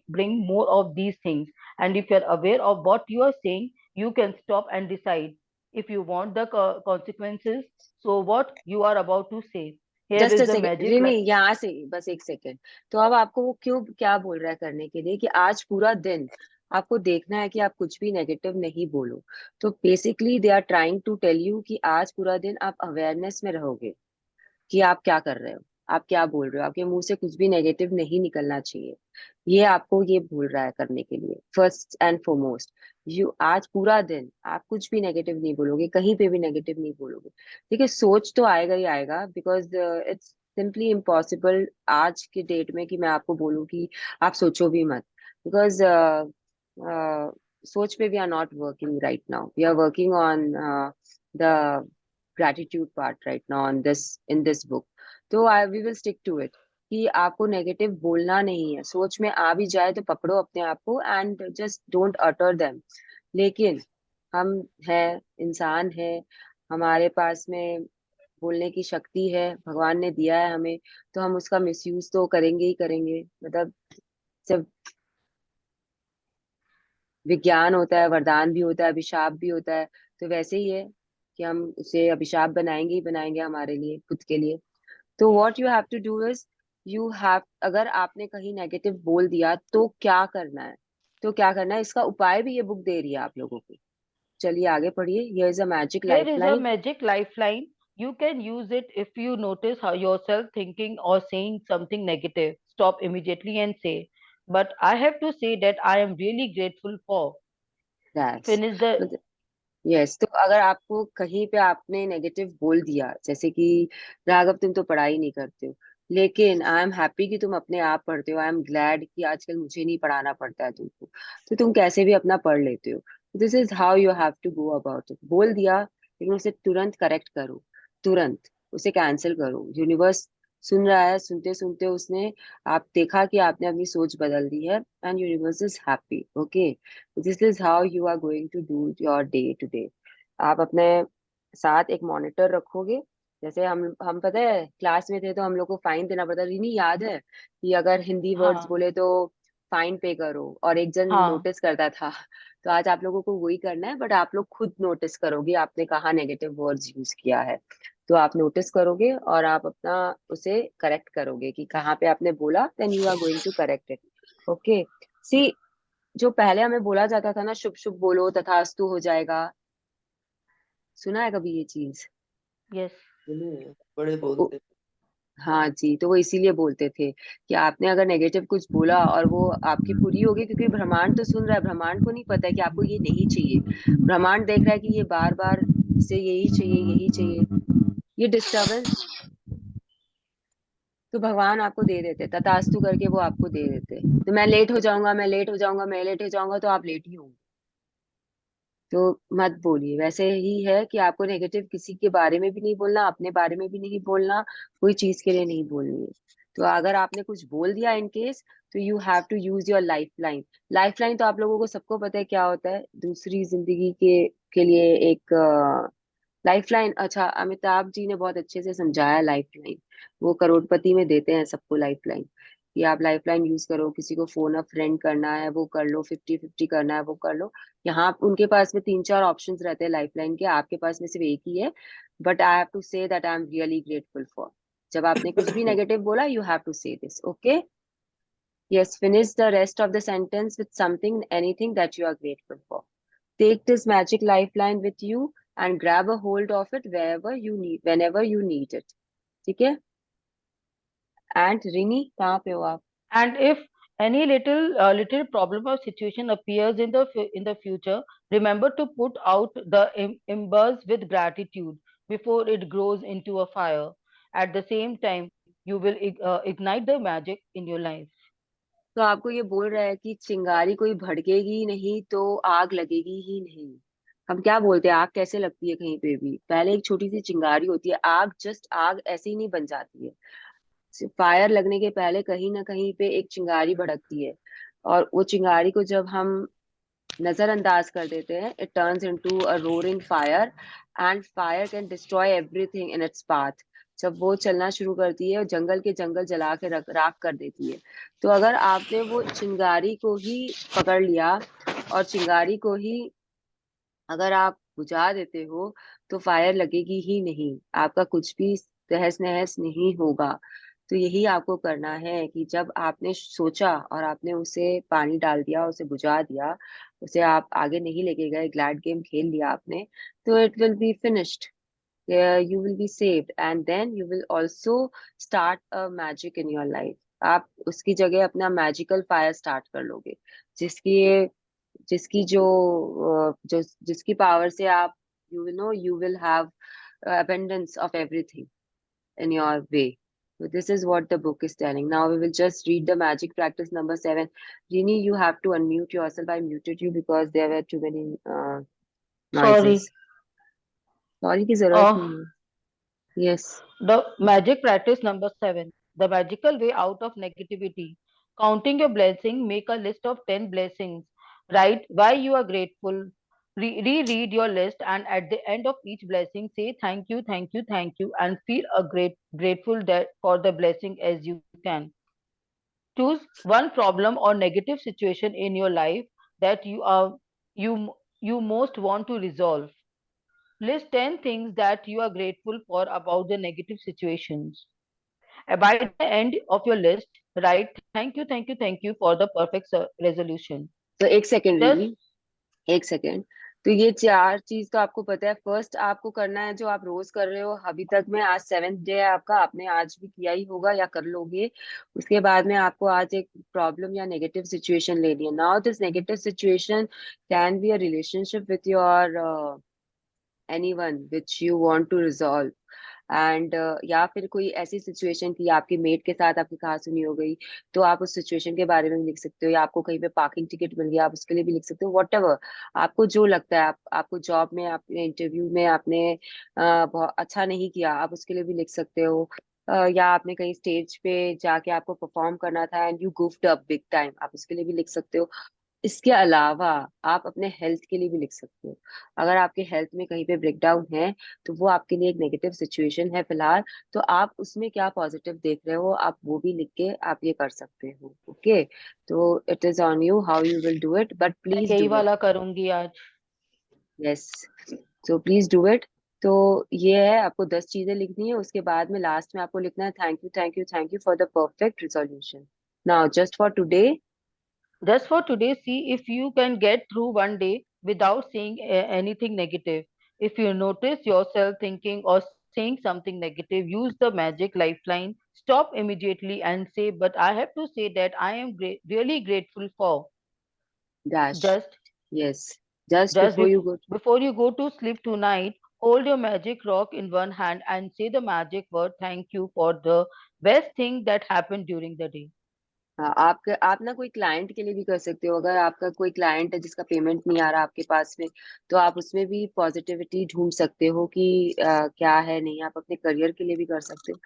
bring more of these things. And if you're aware of what you are saying, you can stop and decide if you want the consequences. So what you are about to say, here just a is the second magic. Rini, यहाँ से बस एक second. तो अब आपको वो क्यों क्या बोल रहा है करने के लिए कि आज पूरा दिन आपको देखना है कि आप कुछ भी नेगेटिव नहीं बोलो। तो basically they are trying to tell you कि आज पूरा दिन आप अवेयरनेस में रहोगे कि आप क्या कर रहे हो, आप क्या बोल रहे हो, आपके मुंह से कुछ भी नेगेटिव नहीं निकलना चाहिए। ये आपको ये बोल रहा है करने के लिए फर्स्ट एंड फॉरमोस्ट। यू आज पूरा दिन आप कुछ भी नेगेटिव नहीं बोलोगे, कहीं पे भी नेगेटिव नहीं बोलोगे। देखिए सोच तो आएगा ही आएगा, बिकॉज इट्स सिंपली इम्पॉसिबल आज के डेट में कि मैं आपको बोलूँ कि आप सोचो भी मत। बिकॉज सोच पे we are not working right now, we are working on the gratitude part right now on this in this book. तो we will stick to it कि आपको नेगेटिव बोलना नहीं है। सोच में आ भी जाए तो पकड़ो अपने आप को and just don't utter them. लेकिन हम हैं, इंसान है, हमारे पास में बोलने की शक्ति है, भगवान ने दिया है हमें, तो हम उसका मिसयूज तो करेंगे ही करेंगे। मतलब सिर्फ विज्ञान होता है, वरदान भी होता है, अभिशाप भी होता है। तो वैसे ही है कि हम उसे अभिशाप बनाएंगे ही बनाएंगे हमारे लिए, खुद के लिए। तो what you have to do is you have, अगर आपने कहीं नेगेटिव बोल दिया तो क्या करना है, तो क्या करना है इसका उपाय भी ये बुक दे रही है आप लोगों को। चलिए आगे पढ़िए। Here is a magic Here life is a line. magic lifeline. You can use it if you notice how yourself thinking or saying something negative. Stop immediately and say, "But I have to say that I am really grateful for." That's Finish the yes. तो अगर आपको कहीं पे आपने negative बोल दिया, जैसे कि राघव तुम तो पढ़ाई नहीं करते हो, लेकिन आई एम हैप्पी कि तुम अपने आप पढ़ते हो, आई एम ग्लैड कि आजकल मुझे नहीं पढ़ाना पड़ता है तुमको, तो तुम कैसे भी अपना पढ़ लेते हो। This is how you have to go about it. बोल दिया लेकिन उसे तुरंत करेक्ट करो, तुरंत उसे कैंसिल करो। यूनिवर्स सुन रहा है, सुनते सुनते उसने आप देखा कि आपने अपनी सोच बदल दी है and universe is happy. Okay, this is how you are going to do your day today. आप अपने साथ एक मॉनिटर रखोगे। जैसे हम पता है क्लास में थे तो हम लोग को फाइन देना पड़ता, नहीं याद है कि अगर हिंदी वर्ड्स हाँ बोले तो फाइन पे करो, और एक जन हाँ नोटिस करता था। तो आज आप लोगों को वही करना है, बट आप लोग खुद नोटिस करोगे आपने कहाँ नेगेटिव वर्ड्स यूज किया है। तो आप नोटिस करोगे और आप अपना उसे करेक्ट करोगे कि कहाँ पे आपने बोला, then you are going to correct it. Okay. See, जो पहले हमें बोला जाता था ना, शुभ शुभ बोलो तथास्तु हो जाएगा, सुना है कभी ये चीज? yes. सुने हैं, बड़े ओ, बोलते हाँ जी। तो वो इसीलिए बोलते थे कि आपने अगर नेगेटिव कुछ बोला और वो आपकी पूरी होगी, क्योंकि ब्रह्मांड तो सुन रहा है, ब्रह्मांड को नहीं पता है कि आपको ये नहीं चाहिए। ब्रह्मांड देख रहा है कि ये बार बार इसे यही चाहिए यही चाहिए, ये डिस्टरबेंस, तो भगवान आपको दे देते, तथास्तु करके वो आपको दे देते। तो मैं लेट हो जाऊंगा, मैं लेट हो जाऊंगा, मैं लेट हो जाऊंगा, तो आप लेट ही होंगे। तो मत बोलिए। वैसे ही है कि आपको नेगेटिव किसी के बारे में भी नहीं बोलना, अपने बारे में भी नहीं बोलना, कोई चीज के लिए नहीं बोलनी है। तो अगर आपने कुछ बोल दिया इन केस, तो you have to use your life line. Life line तो आप लोगों को सबको पता है क्या होता है, दूसरी जिंदगी के लिए एक लाइफ लाइन। अच्छा, अमिताभ जी ने बहुत अच्छे से समझाया लाइफ लाइन। वो करोड़पति में देते हैं सबको लाइफ लाइन कि आप लाइफ लाइन यूज करो, किसी को फोन अ फ्रेंड करना है वो कर लो, 50-50 करना है वो कर लो। यहाँ उनके पास में 3-4 ऑप्शंस रहते हैं लाइफ लाइन के, आपके पास में सिर्फ एक ही है। But I have to say that I am really grateful for. जब आपने कुछ भी नेगेटिव बोला, you have to say this. Okay. Yes, finish the rest of the sentence with something, anything that you are grateful for. Take this magic lifeline with you and grab a hold of it whenever you need it. ठीक है? And Rini, कहाँ पे हो आप? And if any little problem or situation appears in the future, remember to put out the embers with gratitude before it grows into a fire. At the same time, you will ignite the magic in your life. तो आपको ये बोल रहा है कि चिंगारी कोई भड़केगी नहीं तो आग लगेगी ही नहीं. हम क्या बोलते हैं, आग कैसे लगती है कहीं पे भी? पहले एक छोटी सी चिंगारी होती है. आग जस्ट आग ऐसे ही नहीं बन जाती है. फायर लगने के पहले कहीं ना कहीं पे एक चिंगारी भड़कती है, और वो चिंगारी को जब हम नजरअंदाज कर देते हैं, it turns into a roaring fire, and fire can destroy everything in its path. जब वो चलना शुरू करती है, जंगल के जंगल जला के राख कर देती है. तो अगर आपने वो चिंगारी को ही पकड़ लिया और चिंगारी को ही अगर आप बुझा देते हो, तो फायर लगेगी ही नहीं, आपका कुछ भी तहस नहस नहीं होगा. तो यही आपको करना है कि जब आपने सोचा और आपने उसे पानी डाल दिया, उसे बुझा दिया, उसे आप आगे नहीं लेके गए, ग्लैड गेम खेल लिया आपने, तो it will be finished. You will be saved, and then you will also start a magic in your life. आप उसकी जगह अपना मैजिकल फायर स्टार्ट कर लोगे, जिसकी जिसकी जिसकी पावर से आप you will have abundance of everything in your way. So this is what the book is telling. Now we will just read the magic practice number 7. Rini, you have to unmute yourself. I muted you because there were too many Sorry. noises. Sorry की जरूरत Uh, नहीं है. Yes. The magic practice number 7, the magical way out of negativity. Counting your blessing, make a list of 10 blessings. Write why you are grateful. Reread your list, and at the end of each blessing, say thank you, thank you, thank you, and feel grateful for the blessing as you can. Choose one problem or negative situation in your life that you most want to resolve. List 10 things that you are grateful for about the negative situations. By the end of your list, write thank you for the perfect resolution. तो एक second Just René, एक second. तो ये 4 चीज तो आपको पता है. फर्स्ट आपको करना है जो आप रोज कर रहे हो अभी तक में. आज 7th डे है आपका, आपने आज भी किया ही होगा या कर लोगे. उसके बाद में आपको आज एक प्रॉब्लम या नेगेटिव सिचुएशन लेनी है. Now this negative situation can be a relationship with your anyone which you want to resolve, and या फिर कोई ऐसी सिचुएशन की आपके मेट के साथ आपकी कहासुनी हो गई, तो आप उस सिचुएशन के बारे में भी लिख सकते हो. या आपको कहीं पे पार्किंग टिकट मिल गया, आप उसके लिए भी लिख सकते हो. वॉट एवर आपको जो लगता है, आपको जॉब में, आपने इंटरव्यू में आपने बहुत अच्छा नहीं किया, आप उसके लिए भी लिख सकते हो. या आपने कहीं स्टेज पे जाके आपको परफॉर्म करना था and you goofed up big time, आप उसके लिए भी लिख सकते हो. इसके अलावा आप अपने हेल्थ के लिए भी लिख सकते हो. अगर आपके हेल्थ में कहीं पे ब्रेकडाउन है, तो वो आपके लिए एक नेगेटिव सिचुएशन है फिलहाल. तो आप उसमें क्या पॉजिटिव देख रहे हो, आप वो भी लिख के आप ये कर सकते हो. ओके. तो it is on you how you will do it, but please यही डू इट. वाला करूंगी आज. Yes. So please do it. तो ये है, आपको 10 चीजें लिखनी है. उसके बाद में लास्ट में आपको लिखना है thank you thank you thank you for the perfect resolution. Now just for today. Just for today, see if you can get through one day without saying anything negative. If you notice yourself thinking or saying something negative, use the magic lifeline. Stop immediately and say, "But I have to say that I am really grateful for." Dash. Just yes. Just Just before you go. before you go to sleep tonight, hold your magic rock in one hand and say the magic word thank you for the best thing that happened during the day. हाँ, आप ना कोई client के लिए भी कर सकते हो. अगर आपका कोई क्लाइंट है जिसका पेमेंट नहीं आ रहा आपके पास में, तो आप उसमें भी पॉजिटिविटी ढूंढ सकते हो कि क्या है नहीं. आप अपने करियर के लिए भी कर सकते हो.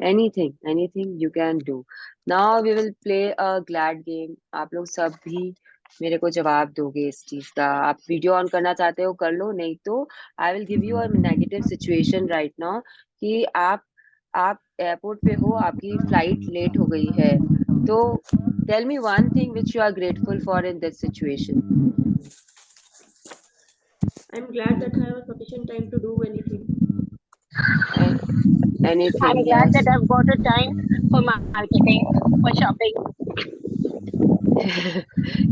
Anything anything you can do. Now we will play a glad game. आप लोग सब भी मेरे को जवाब दोगे इस चीज का. आप वीडियो ऑन करना चाहते हो कर लो, नहीं तो I will give you a negative situation right now कि आप एयरपोर्ट पे हो, आपकी फ्लाइट लेट हो गई है. तो tell me one thing which you are grateful for in this situation. I'm glad that I have sufficient time to do anything. anything, glad yes. that I've got a time for marketing, for shopping.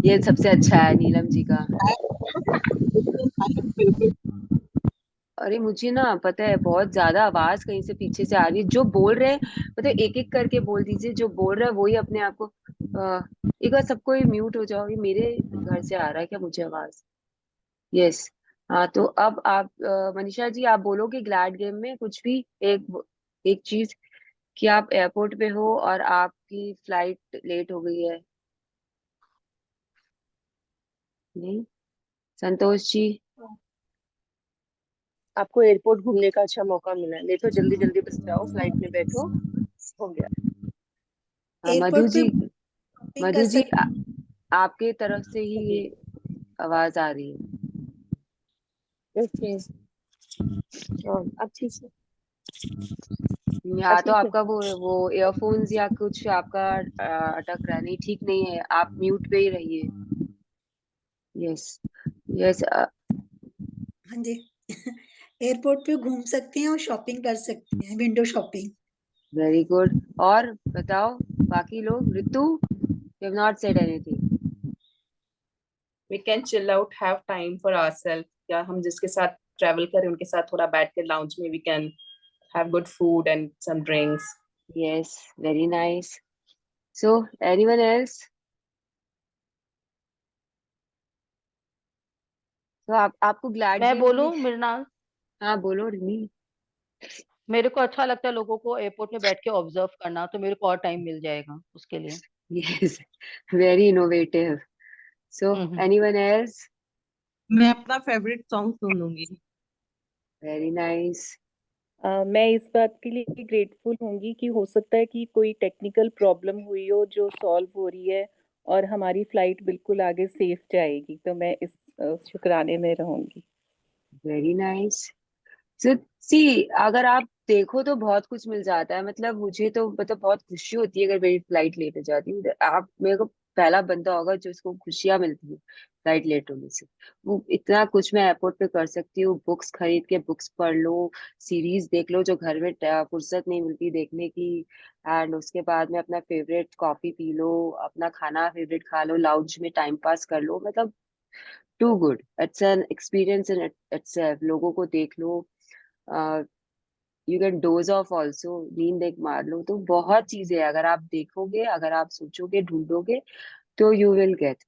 ये सबसे अच्छा है नीलम जी का। बिल्कुल। अरे मुझे ना पता है बहुत ज्यादा आवाज कहीं से पीछे से आ रही है, जो बोल रहे हैं मतलब एक एक करके बोल दीजिए, जो बोल रहा है वही अपने आप को एक बार सबको ही म्यूट हो जाओ। ये मेरे घर से आ रहा है क्या मुझे आवाज? यस। हाँ तो अब आप मनीषा जी आप बोलोगे ग्लैड गेम में कुछ भी, एक एक चीज कि आप एयरपोर्ट पे हो और आपकी फ्लाइट लेट हो गई है। नहीं? संतोष जी? आपको एयरपोर्ट घूमने का अच्छा मौका मिला, नहीं तो जल्दी जल्दी बस जाओ, फ्लाइट में बैठो, हो गया। मधु एयरपोर्ट पे जी, शॉपिंग कर मधु जी सकते आपके तरफ से ही जी। ये आवाज आ रही है। ओके, अब ठीक है। या तो ठीक है। आपका वो ईयरफोन्स या कुछ आपका अटक रहा है, नहीं ठीक नहीं है, आप म्यूट पे ही रहिए। Yes yes. हाँ जी। एयरपोर्ट पे घूम सकते हैं और शॉपिंग कर सकते हैं, विंडो शॉपिंग। Very good. और बताओ बाकी लोग, Ritu you have not said anything. We can chill out, have time for ourselves, या हम जिसके साथ ट्रैवल करें उनके साथ थोड़ा बैठ के लाउंज में we can have good food and some drinks. Yes, very nice. So anyone else? तो आपको ग्लैड मैं गेम्स में, बोलूं मृणाल? हाँ बोलो रिमी। मेरे को अच्छा लगता है लोगों को एयरपोर्ट में बैठ के ऑब्जर्व करना, तो मेरे को और टाइम मिल जाएगा उसके लिए। Yes, very innovative. So hmm. Anyone else? मैं अपना फेवरेट सॉन्ग सुनूंगी। Very nice. मैं इस बात के लिए ग्रेटफुल होंगी कि हो सकता है कि कोई टेक्निकल प्रॉब्लम हुई हो जो सॉल्व हो रही है और हमारी फ्लाइट बिल्कुल आगे सेफ जाएगी, तो मैं इस शुक्राने में रहूंगी। Very nice. सो सी, अगर आप देखो तो बहुत कुछ मिल जाता है, मतलब मुझे तो मतलब बहुत खुशी होती है अगर मेरी फ्लाइट लेट हो जाती है। आप मेरे को पहला बंदा होगा जो उसको खुशियां मिलती है फ्लाइट लेट होने से। वो इतना कुछ मैं एयरपोर्ट पे कर सकती हूँ, बुक्स खरीद के बुक्स पढ़ लो, सीरीज देख लो जो घर में फुर्सत नहीं मिलती देखने की, एंड उसके बाद में अपना फेवरेट कॉफी पी लो, अपना खाना फेवरेट खा लो, लाउंज में टाइम पास कर लो, मतलब too good, it's an experience in itself. लोगों को देख लो, you can doze off also, नींद एक मार लो, तो बहुत चीजें हैं। अगर आप देखोगे, अगर आप सोचोगे, ढूंढोगे, तो यू विल गेट।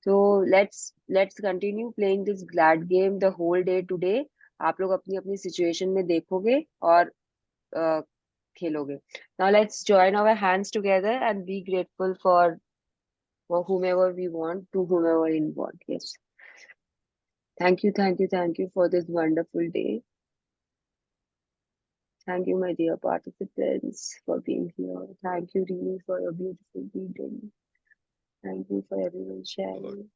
तो let's continue playing this glad game the whole day today. आप लोग अपनी अपनी सिचुएशन में देखोगे और uh, खेलोगे। Now let's join our hands together and be grateful for whomever we want, to whomever we want. Yes. Thank you for this wonderful day. Thank you, my dear participants, for being here. Thank you, Reem, for your beautiful reading. Thank you for everyone sharing.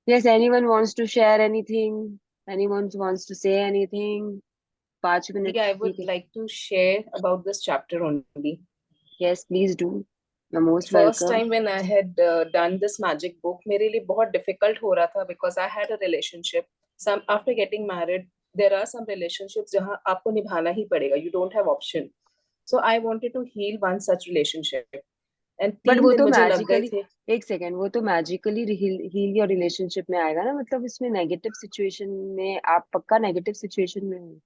Yes, anyone wants to share anything? Anyone wants to say anything? 5 minutes. Yeah, I would like to share about this chapter only. Yes, please do. You're most First welcome. time when I had done this magic book, मेरे लिए बहुत difficult हो रहा था because I had a relationship. Some after getting married, there are some relationships जहाँ आपको निभाना ही पड़ेगा. You don't have option. So I wanted to heal one such relationship. And but 3 वो दिन तो मुझे लग गए मैजिकली, थे. एक सेकेंड, वो तो मैजिकली हील योर रिलेशनशिप में आएगा ना, मतलब इसमें नेगेटिव सिचुएशन में आप पक्का नेगेटिव सिचुएशन में हो।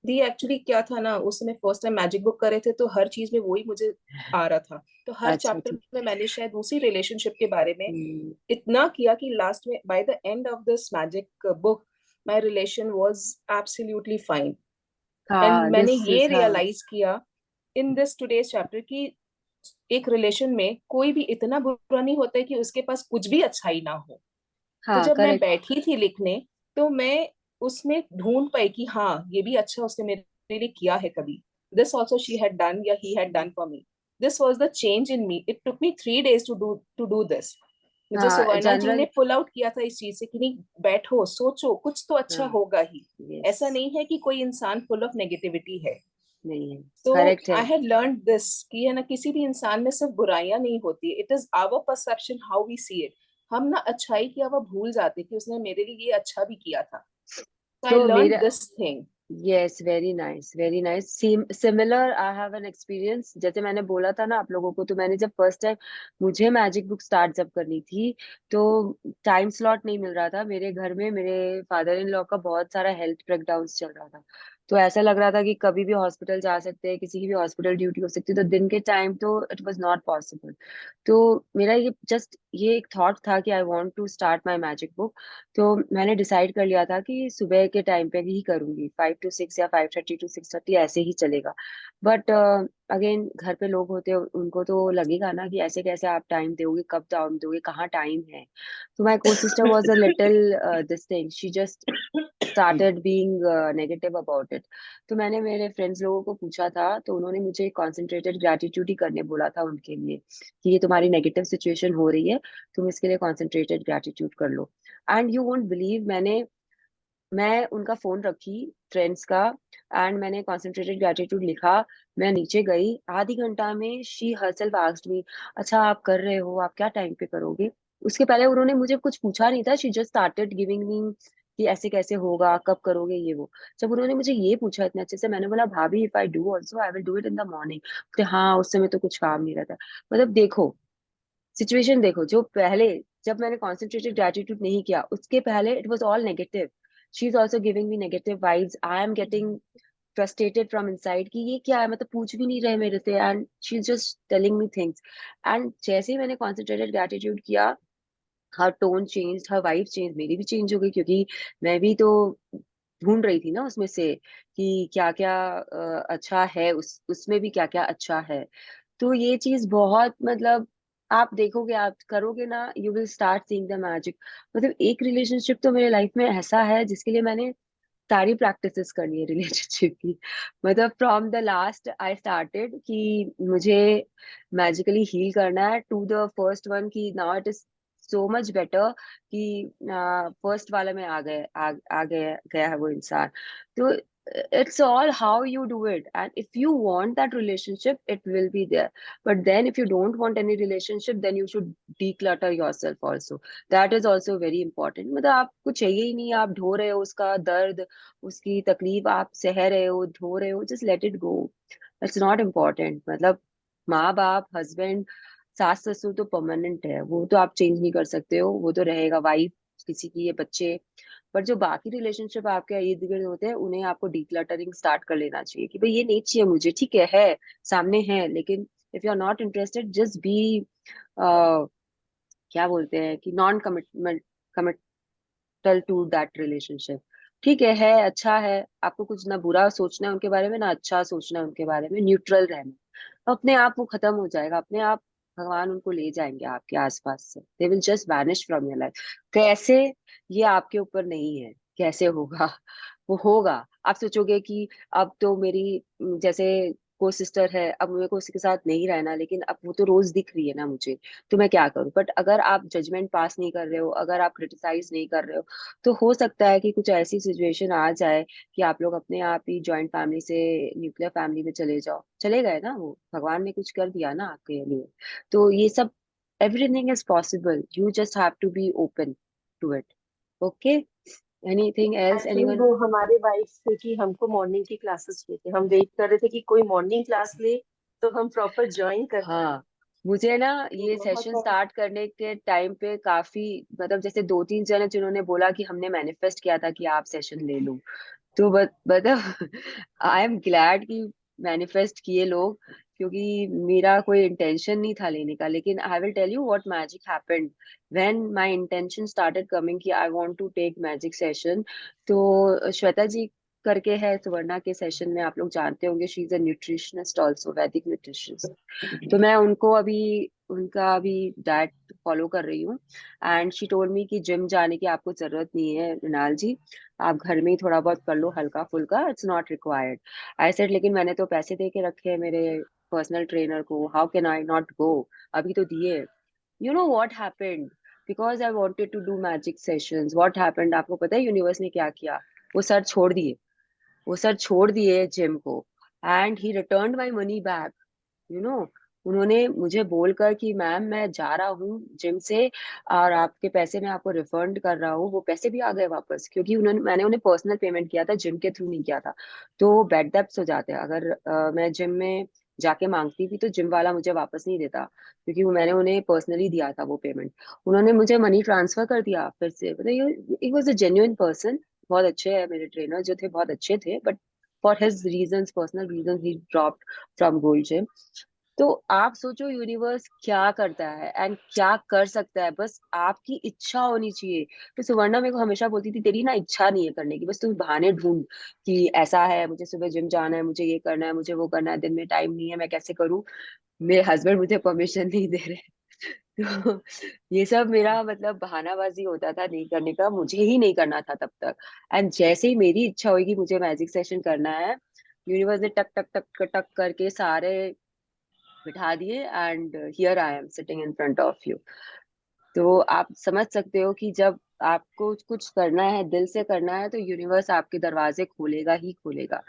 दी एक्चुअली क्या था ना, उस समय फर्स्ट टाइम मैजिक बुक करे थे तो हर चीज में वही मुझे आ रहा था, तो हर अच्छा चैप्टर ठीक। में मैंने शायद उसी रिलेशनशिप के बारे में हम्म, इतना किया कि लास्ट में by the end of this magic book my relation was absolutely fine. And हाँ मैंने दिस ये इज हाँ। रियलाइज किया इन दिस टुडेज चैप्टर कि एक रिलेशन में कोई भी इतना बुरा नहीं होता है कि उसके पास कुछ भी अच्छाई ना हो. तो हाँ जब मैं करेक्ट। बैठी थी लिखने, तो मैं उसमें ढूंढ पाई कि हाँ ये भी अच्छा उसने मेरे लिए किया है कभी. This also she had done या he had done for me. This was the change in me. It took me 3 days to do this. मुझे हाँ सुवर्णा जी जनरल। ने पुल आउट किया था इस चीज से कि नहीं, बैठो सोचो कुछ तो अच्छा हाँ होगा ही. यस। ऐसा नहीं है कि कोई इंसान फुल ऑफ नेगेटिविटी है. नहीं है, तो करेक्ट आई है। हैड लर्न दिस कि है ना, किसी भी इंसान में सिर्फ बुराइयां नहीं होती, it is our perception how we see it. हम ना अच्छाई की अब भूल जाते कि उसने मेरे लिए ये अच्छा भी किया था। So I तो learned मेरा, this thing. Yes, very nice, very nice. Similar I have an experience. जैसे मैंने बोला था ना आप लोगों को, तो मैंने जब फर्स्ट टाइम मुझे मैजिक बुक स्टार्ट जब करनी थी, तो टाइम स्लॉट नहीं मिल रहा था मेरे घर में। मेरे फादर इन लॉ का बहुत सारा हेल्थ ब्रेकडाउन चल रहा था, तो ऐसा लग रहा था कि कभी भी हॉस्पिटल जा सकते हैं, किसी की भी हॉस्पिटल ड्यूटी हो सकती है, तो दिन के टाइम तो इट वाज नॉट पॉसिबल। तो मेरा ये एक थॉट था कि I want to start my magic book. तो मैंने डिसाइड कर लिया था कि सुबह के टाइम पे ही करूंगी, 5 to 6 या 5:30 to 6:30 ऐसे ही चलेगा। बट अगेन घर पे लोग होते हैं, उनको तो लगेगा ना कि ऐसे कैसे आप टाइम दोगे, कब टाइम दोगे, कहाँ टाइम है। तो माय को sister was a little this thing, she just started being negative about it। तो मैंने मेरे फ्रेंड्स लोगों को पूछा था, तो उन्होंने मुझे कॉन्सेंट्रेटेड ग्रैटिट्यूड ही करने बोला था उनके लिए, कि ये तुम्हारी नेगेटिव सिचुएशन हो रही है, तुम इसके लिए कॉन्सेंट्रेटेड ग्रैटिट्यूड कर लो। एंड यू वोंट बिलीव, मैं उनका फोन रखी फ्रेंड्स का, एंड मैंने कॉन्सेंट्रेटेड ग्रैटिट्यूड लिखा। मैं नीचे गई, आधी घंटा में शी हरसेल्फ आस्क्ड मी, अच्छा आप कर रहे हो, आप क्या टाइम पे करोगे। उसके पहले उन्होंने मुझे कुछ पूछा नहीं था, she just started giving me कि ऐसे कैसे होगा, कब करोगे, ये वो। जब उन्होंने मुझे ये पूछा इतने अच्छे से, मैंने बोला भाभी if I do also I will do it in the morning. हाँ, उस समय तो कुछ काम नहीं रहता। मतलब देखो, सिचुएशन देखो, जो पहले जब मैंने कॉन्सेंट्रेटेड ग्रेटिट्यूड नहीं किया, उसके पहले it was all negative. She is also giving me negative vibes, I am getting frustrated from inside कि ये क्या है, मतलब पूछ भी नहीं रहे मेरे से, and she is just telling me things. And जैसे ही मैंने कॉन्सेंट्रेटेड ग्रेटिट्यूड किया, हर टोन चेंज, हर वाइब चेंज, मेरी भी चेंज हो गई, क्योंकि मैं भी तो ढूंढ रही थी ना उसमें से कि क्या क्या अच्छा है, उसमें भी क्या क्या अच्छा है। तो ये चीज बहुत, मतलब आप देखोगे, आप करोगे ना, you will start seeing the magic. मतलब एक रिलेशनशिप तो मेरे लाइफ में ऐसा है जिसके लिए मैंने सारी प्रैक्टिसेस करनी है रिलेशनशिप की। मतलब from the last I started कि मुझे मैजिकली हील करना है, टू द फर्स्ट वन की now it is so much better कि फर्स्ट वाला में आ गया है वो इंसान। तो it's all how you do it, and if you want that relationship it will be there, but then if you don't want any relationship then you should declutter yourself also, that is also very important। मतलब आपको चाहिए ही नहीं, आप ढो रहे हो उसका दर्द, उसकी तकलीफ आप सह रहे हो, ढो रहे हो, just let it go, it's not important। मतलब माँ बाप, हस्बैंड, सास ससुर तो परमानेंट है, वो तो आप चेंज नहीं कर सकते हो, वो तो रहेगा। वाइफ किसी की, ये बच्चे, पर जो बाकी रिलेशनशिप आपके इर्द गिर्द होते हैं, उन्हें आपको डिक्लटरिंग स्टार्ट कर लेना चाहिए कि भाई ये नहीं चाहिए मुझे, ठीक है सामने है, लेकिन if you are not interested just be, क्या बोलते हैं कि non commitment, committal to that relationship. ठीक है अच्छा है, आपको कुछ ना बुरा सोचना है उनके बारे में, ना अच्छा सोचना है उनके बारे में, न्यूट्रल रहना, अपने आप वो खत्म हो जाएगा, अपने आप भगवान उनको ले जाएंगे आपके आसपास से, they will just vanish from your life. कैसे, ये आपके ऊपर नहीं है कैसे होगा, वो होगा। आप सोचोगे कि अब तो मेरी जैसे को सिस्टर है, अब मेरे को उसके साथ नहीं रहना, लेकिन अब वो तो रोज दिख रही है ना मुझे, तो मैं क्या करूं। बट अगर आप जजमेंट पास नहीं कर रहे हो, अगर आप क्रिटिसाइज नहीं कर रहे हो, तो हो सकता है कि कुछ ऐसी सिचुएशन आ जाए कि आप लोग अपने आप ही जॉइंट फैमिली से न्यूक्लियर फैमिली में चले जाओ। चले गए ना, वो भगवान ने कुछ कर दिया ना आपके लिए। तो ये सब, everything is possible, you just have to be open to it. Okay, anything else, actually anyone? वो हमारे वाइफ थे कि हमको मॉर्निंग की क्लासेस चाहिए थे, हम वेट कर रहे थे कि कोई मॉर्निंग क्लास ले तो हम प्रॉपर ज्वाइन कर पाए। हाँ, मुझे ना तो ये बहुत सेशन सारे स्टार्ट करने के टाइम पे काफी, मतलब जैसे 2-3 जने जिन्होंने बोला कि हमने मैनिफेस्ट किया था कि आप सेशन ले लो, तो मतलब आई एम ग्लैड कि मैनिफेस्ट किए लोग, क्योंकि मेरा कोई इंटेंशन नहीं था लेने का। लेकिन I will tell you what magic happened when my intention started coming कि I want to take magic session. तो श्वेता जी करके है सुवर्णा के सेशन में, आप लोग जानते होंगे, she is a nutritionist also, वैदिक न्यूट्रिशनिस्ट। तो मैं उनको अभी, उनका अभी डाइट फॉलो कर रही हूँ। एंड शी टोल्ड मी कि जिम जाने की आपको जरूरत नहीं है मृणाल जी, आप घर में ही थोड़ा बहुत कर लो हल्का फुल्का, it's not required. I said लेकिन मैंने तो पैसे दे के रखे हैं मेरे पर्सनल ट्रेनर को, how can I not go, अभी तो दिए। You know what happened, because I wanted to do magic sessions, what happened आपको पता है यूनिवर्स ने क्या किया? वो सर छोड़ दिए, वो सर छोड़ दिए जिम को। And he return my money back, you know. उन्होंने मुझे बोलकर कि मैम मैं जा रहा हूँ जिम से और आपके पैसे मैं आपको रिफंड कर रहा हूँ, वो पैसे भी आ गए वापस, क्योंकि मैंने उन्हें पर्सनल पेमेंट किया था, जिम के थ्रू नहीं किया था। तो वो बैड डेब्ट्स हो जाते हैं। अगर मैं जिम में जाके मांगती थी तो जिम वाला मुझे वापस नहीं देता, क्योंकि मैंने उन्हें पर्सनली दिया था वो पेमेंट। उन्होंने मुझे मनी ट्रांसफर कर दिया फिर से, मतलब it was a genuine person. बहुत अच्छे है मेरे ट्रेनर जो थे, बहुत अच्छे थे, but for his reasons, personal reasons, he dropped from gold gym. तो आप सोचो यूनिवर्स क्या करता है एंड क्या कर सकता है, बस आपकी इच्छा होनी चाहिए। तो सुवर्णा मेरे को हमेशा बोलती थी तेरी ना इच्छा नहीं है करने की, बस तू बहाने ढूंढ कि ऐसा है, मुझे सुबह जिम जाना है, मुझे ये करना है, मुझे वो करना है, दिन में टाइम नहीं है, मैं कैसे करूँ, मेरे हस्बैंड मुझे परमिशन नहीं दे रहे। तो ये सब मेरा मतलब बहानाबाजी होता था नहीं करने का, मुझे ही नहीं करना था तब तक। एंड जैसे ही मेरी इच्छा हुई कि मुझे मैजिक सेशन करना है, यूनिवर्स ने टक टक टक टक करके सारे बिठा दिए, and here I am sitting in front of you. तो आप समझ सकते हो कि जब आपको कुछ करना है, दिल से करना है, तो यूनिवर्स आपके दरवाजे खोलेगा ही खोलेगा।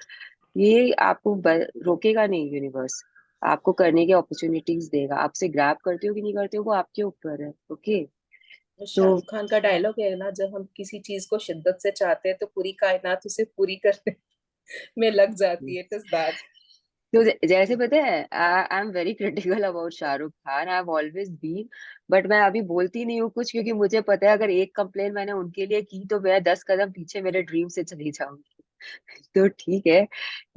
ये आपको रोकेगा नहीं यूनिवर्स, आपको करने की अपॉर्चुनिटीज देगा। आपसे ग्रैब करते हो कि नहीं करते हो वो आपके ऊपर है। ओके। तो शाहरुख खान का डायलॉग है ना, जब हम किसी चीज को शिद्दत से चाहते हैं तो पूरी कायनात उसे पूरी करने में लग जाती है। It is that. तो जैसे पता है, I am very critical about Shahrukh Khan, I have always been. But मैं अभी बोलती नहीं हूँ कुछ, क्योंकि मुझे पता है अगर एक कंप्लेन मैंने उनके लिए की तो मैं 10 कदम पीछे मेरे ड्रीम से चली जाऊंगी। तो ठीक है,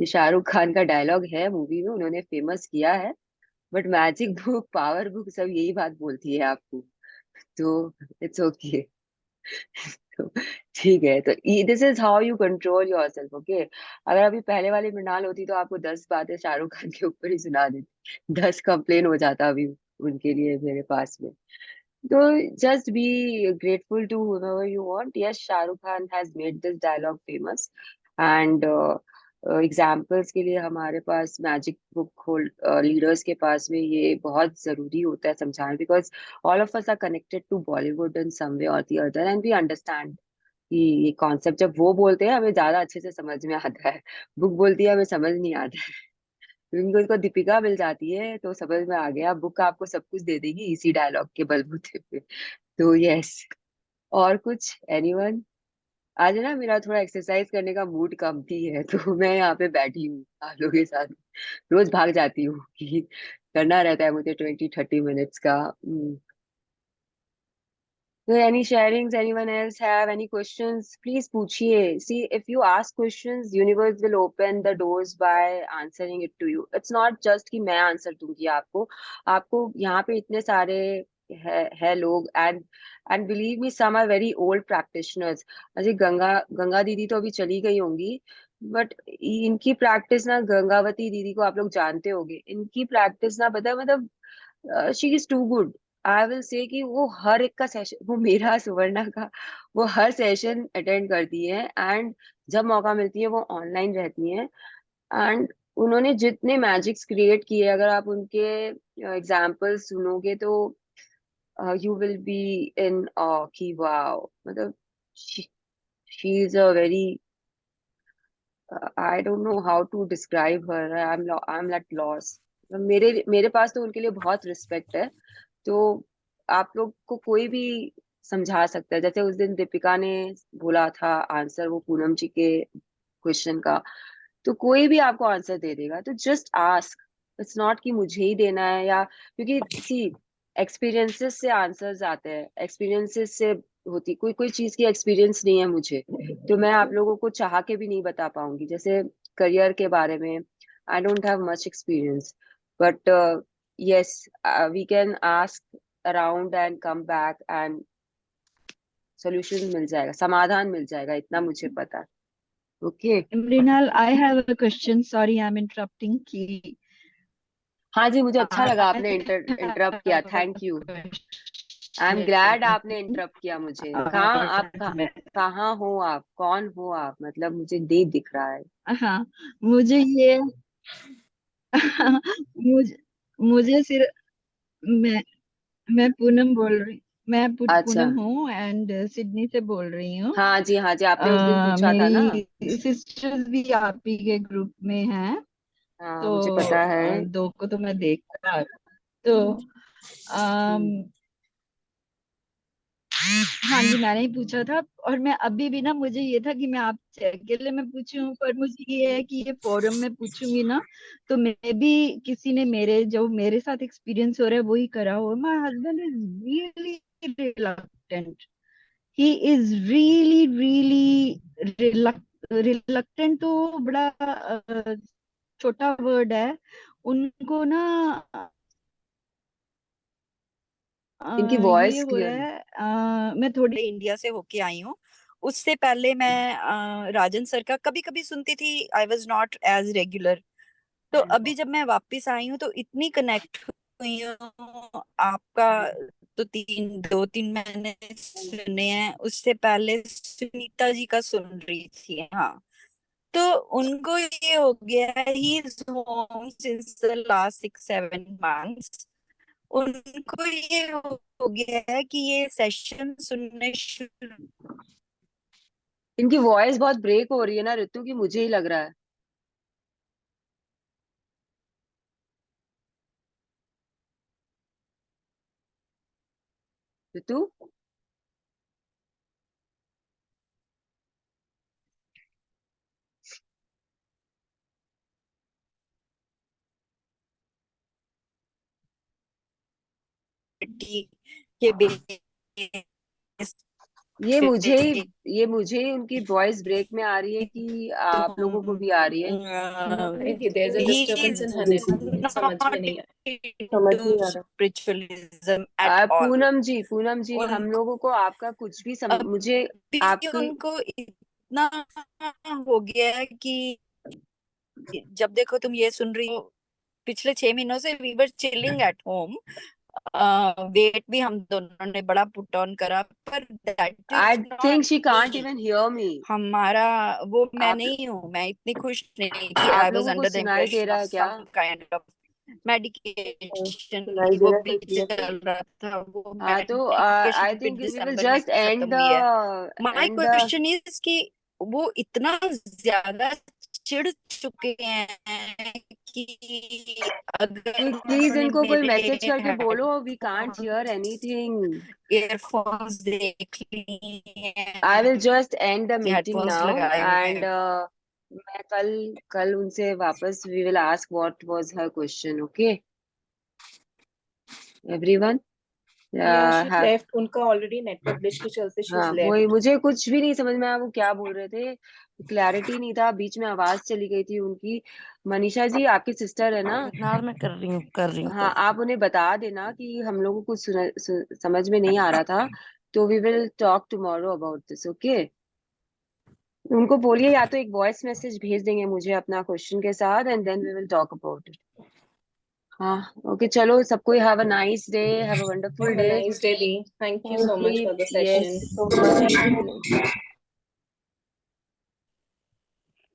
ये शाहरुख खान का डायलॉग है, मूवी में उन्होंने फेमस किया है। But magic book, power book, सब यही बात बोलती है आपको। तो इट्स ओके। तो ठीक है, तो this is how you control your self. Okay. अगर अभी पहले वाली मृणाल होती तो आपको 10 बातें शाहरुख खान के ऊपर ही सुना देती, 10 कंप्लेन हो जाता अभी उनके लिए मेरे पास में। तो just be grateful to whoever you want. Yes, Shah Rukh Khan has made this dialogue famous, and examples के लिए हमारे पास मैजिक बुक होल्ड लीडर्स के पास में ये बहुत जरूरी होता है समझाना, because all of us are connected to Bollywood in some way और the other, and we understand कि ये कॉन्सेप्ट जब वो बोलते हैं हमें ज्यादा अच्छे से समझ में आता है, बुक बोलती है हमें समझ नहीं आता है। क्योंकि उसको दीपिका मिल जाती है तो समझ में आ गया, बुक आपको सब कुछ दे देगी इसी डायलॉग के बलबूते पे। तो यस। और कुछ एनीवन? आज है ना मेरा थोड़ा एक्सरसाइज करने का मूड कम भी है, तो मैं यहाँ पे बैठी हूँ आप लोगों के साथ। रोज भाग जाती हूँ कि करना रहता है मुझे 20-30 मिनट्स का। So any sharings, anyone else have any questions? Please पूछिए. See, if you ask questions, universe will open the doors by answering it to you. It's not just कि मैं आंसर दूंगी आपको। आपको यहाँ पे इतने सारे है लोग, and believe me, some are very old practitioners. Ajay Ganga दीदी तो अभी चली गई होंगी, बट इनकी प्रैक्टिस ना, गंगावती दीदी को आप लोग जानते होंगे, इनकी प्रैक्टिस ना पता है मतलब she is too good. I will say कि वो हर एक का सेशन, वो मेरा सुवर्णा का, वो हर सेशन अटेंड करती है, एंड जब मौका मिलती है वो ऑनलाइन रहती है। एंड उन्होंने जितने मैजिक्स क्रिएट किए, अगर आप उनके एग्जाम्पल्स सुनोगे तो यू विल बी इन कि वाओ, मतलब she is a very, I don't know how to describe her, I am at loss. मेरे मेरे पास तो उनके लिए बहुत रिस्पेक्ट है। तो आप लोग को कोई भी समझा सकता है, जैसे उस दिन दीपिका ने बोला था आंसर वो पूनम जी के क्वेश्चन का, तो कोई भी आपको आंसर दे देगा। तो जस्ट आस्क, इट्स नॉट कि मुझे ही देना है, या क्योंकि सी एक्सपीरियंसेस से आंसर्स आते हैं, एक्सपीरियंसेस से होती, कोई कोई चीज की एक्सपीरियंस नहीं है मुझे, तो मैं आप लोगों को चाह के भी नहीं बता पाऊंगी। जैसे करियर के बारे में, I don't have much experience, but yes, we can ask around and come back and solution मिल जाएगा, समाधान मिल जाएगा, इतना मुझे पता है। Okay. Mrinal, I have a question. Sorry, I'm interrupting. हाँ जी, मुझे अच्छा लगा I आपने इंटरप्ट have किया, a thank you. I am glad question. आपने इंटरप्ट किया मुझे। और कहाँ हो आप, कौन हो आप, मतलब मुझे नहीं दिख रहा है। हाँ, मुझे ये मुझे मुझे सिर्फ मैं मैं पूनम बोल रही, मैं अच्छा। पूनम हूँ एंड सिडनी से बोल रही हूँ। हाँ जी, आपने उस दिन पूछा था ना। मेरी सिस्टर्स भी आप ही के ग्रुप में हैं हाँ तो मुझे पता है। 2 को तो मैं देखता आ रही हूँ। तो हाँ जी, मैंने ही पूछा था। और मैं अभी भी ना, मुझे ये था कि मैं आपसे अकेले में पूछूं, पर मुझे ये है कि ये फोरम में पूछूंगी ना, तो मे भी किसी ने जो मेरे साथ एक्सपीरियंस हो रहा है वही करा हो। My husband is really reluctant, he is really really reluctant. तो बड़ा छोटा वर्ड है। उनको ना इनकी ये वॉइस हो क्लियर। रहा है। मैं थोड़ी इंडिया से होके आई हूँ। उससे पहले मैं राजन सर का कभी कभी सुनती थी। I was not as regular. तो अभी जब मैं वापस आई हूँ तो इतनी कनेक्ट हुई हूँ आपका। तो 2-3 महीने सुने हैं। उससे पहले सुनीता जी का सुन रही थी। हाँ, तो उनको ये हो गया, he is home since the last 6-7 months. उनको ये हो गया है कि ये सेशन सुनने शुरू। इनकी वॉइस बहुत ब्रेक हो रही है ना ऋतु की, मुझे ही लग रहा है। ऋतु, के बेस ये मुझे ही पे ये मुझे ही उनकी वॉइस ब्रेक में आ रही है कि आप लोगों को भी आ रही है? नहीं, there's a he disturbance is in her network, मुझे समझ में not नहीं आया। समझ into नहीं आ रहा। spiritualism at all. पूनम जी, हम उन लोगों को आपका कुछ भी मुझे अभी आपकी उनको इतना हो गया है कि जब देखो तुम ये सुन रही हो। पिछले 6 महीनों से we were chilling at home. Weight भी हम दोनों ने बड़ा पुट ऑन करा, पर that I is think not she can't me. Even hear me. हमारा वो मैं आप नहीं हूँ। मैं इतनी खुश नहीं कि आप आई वाज लोगों को अंडर द सुनाई दे इम्प्रेशन रहा ऑफ है क्या? Some kind of medication. सुनाई दे वो रहा है भी क्लियरली। चल रहा था, वो हाँ तो आई मेडिकेशन भी थिंक वी विल दिसंबर में जस्ट खत्म हुई है। My and the question is कि वो इतना ज्यादा चिढ़ चुके हैं कि अगर प्लीज उन्होंने इनको कोई मेरे मैसेज करके बोलो, we can't hear headphones anything. Earphones देख ली आई विल हैं जस्ट एंड द कि मीटिंग हेडफोन्स नाउ लगाए हुए एंड हैं। मैं कल कल उनसे वापस we will ask what was her question. Okay everyone. Yeah, she left. उनका already network glitch के चलते she's हाँ वही, left. मुझे कुछ भी नहीं समझ में आया वो क्या बोल रहे थे। क्लैरिटी नहीं था, बीच में आवाज चली गई थी उनकी। मनीषा जी आपकी सिस्टर है ना? मैं कर रही हूँ कर रही हूँ हाँ कर रही आप उन्हें बता देना कि हम लोगों को कुछ समझ में नहीं आ रहा था, तो we will talk tomorrow about this. Okay, उनको बोलिए या तो एक वॉइस मैसेज भेज देंगे मुझे अपना क्वेश्चन के साथ and then we will talk about it. हाँ ओके, चलो सबको have a nice day, have a wonderful Have a day. nice day, Dee. Thank you so thank you. much for the yes, session. Thank you so much. Thank you.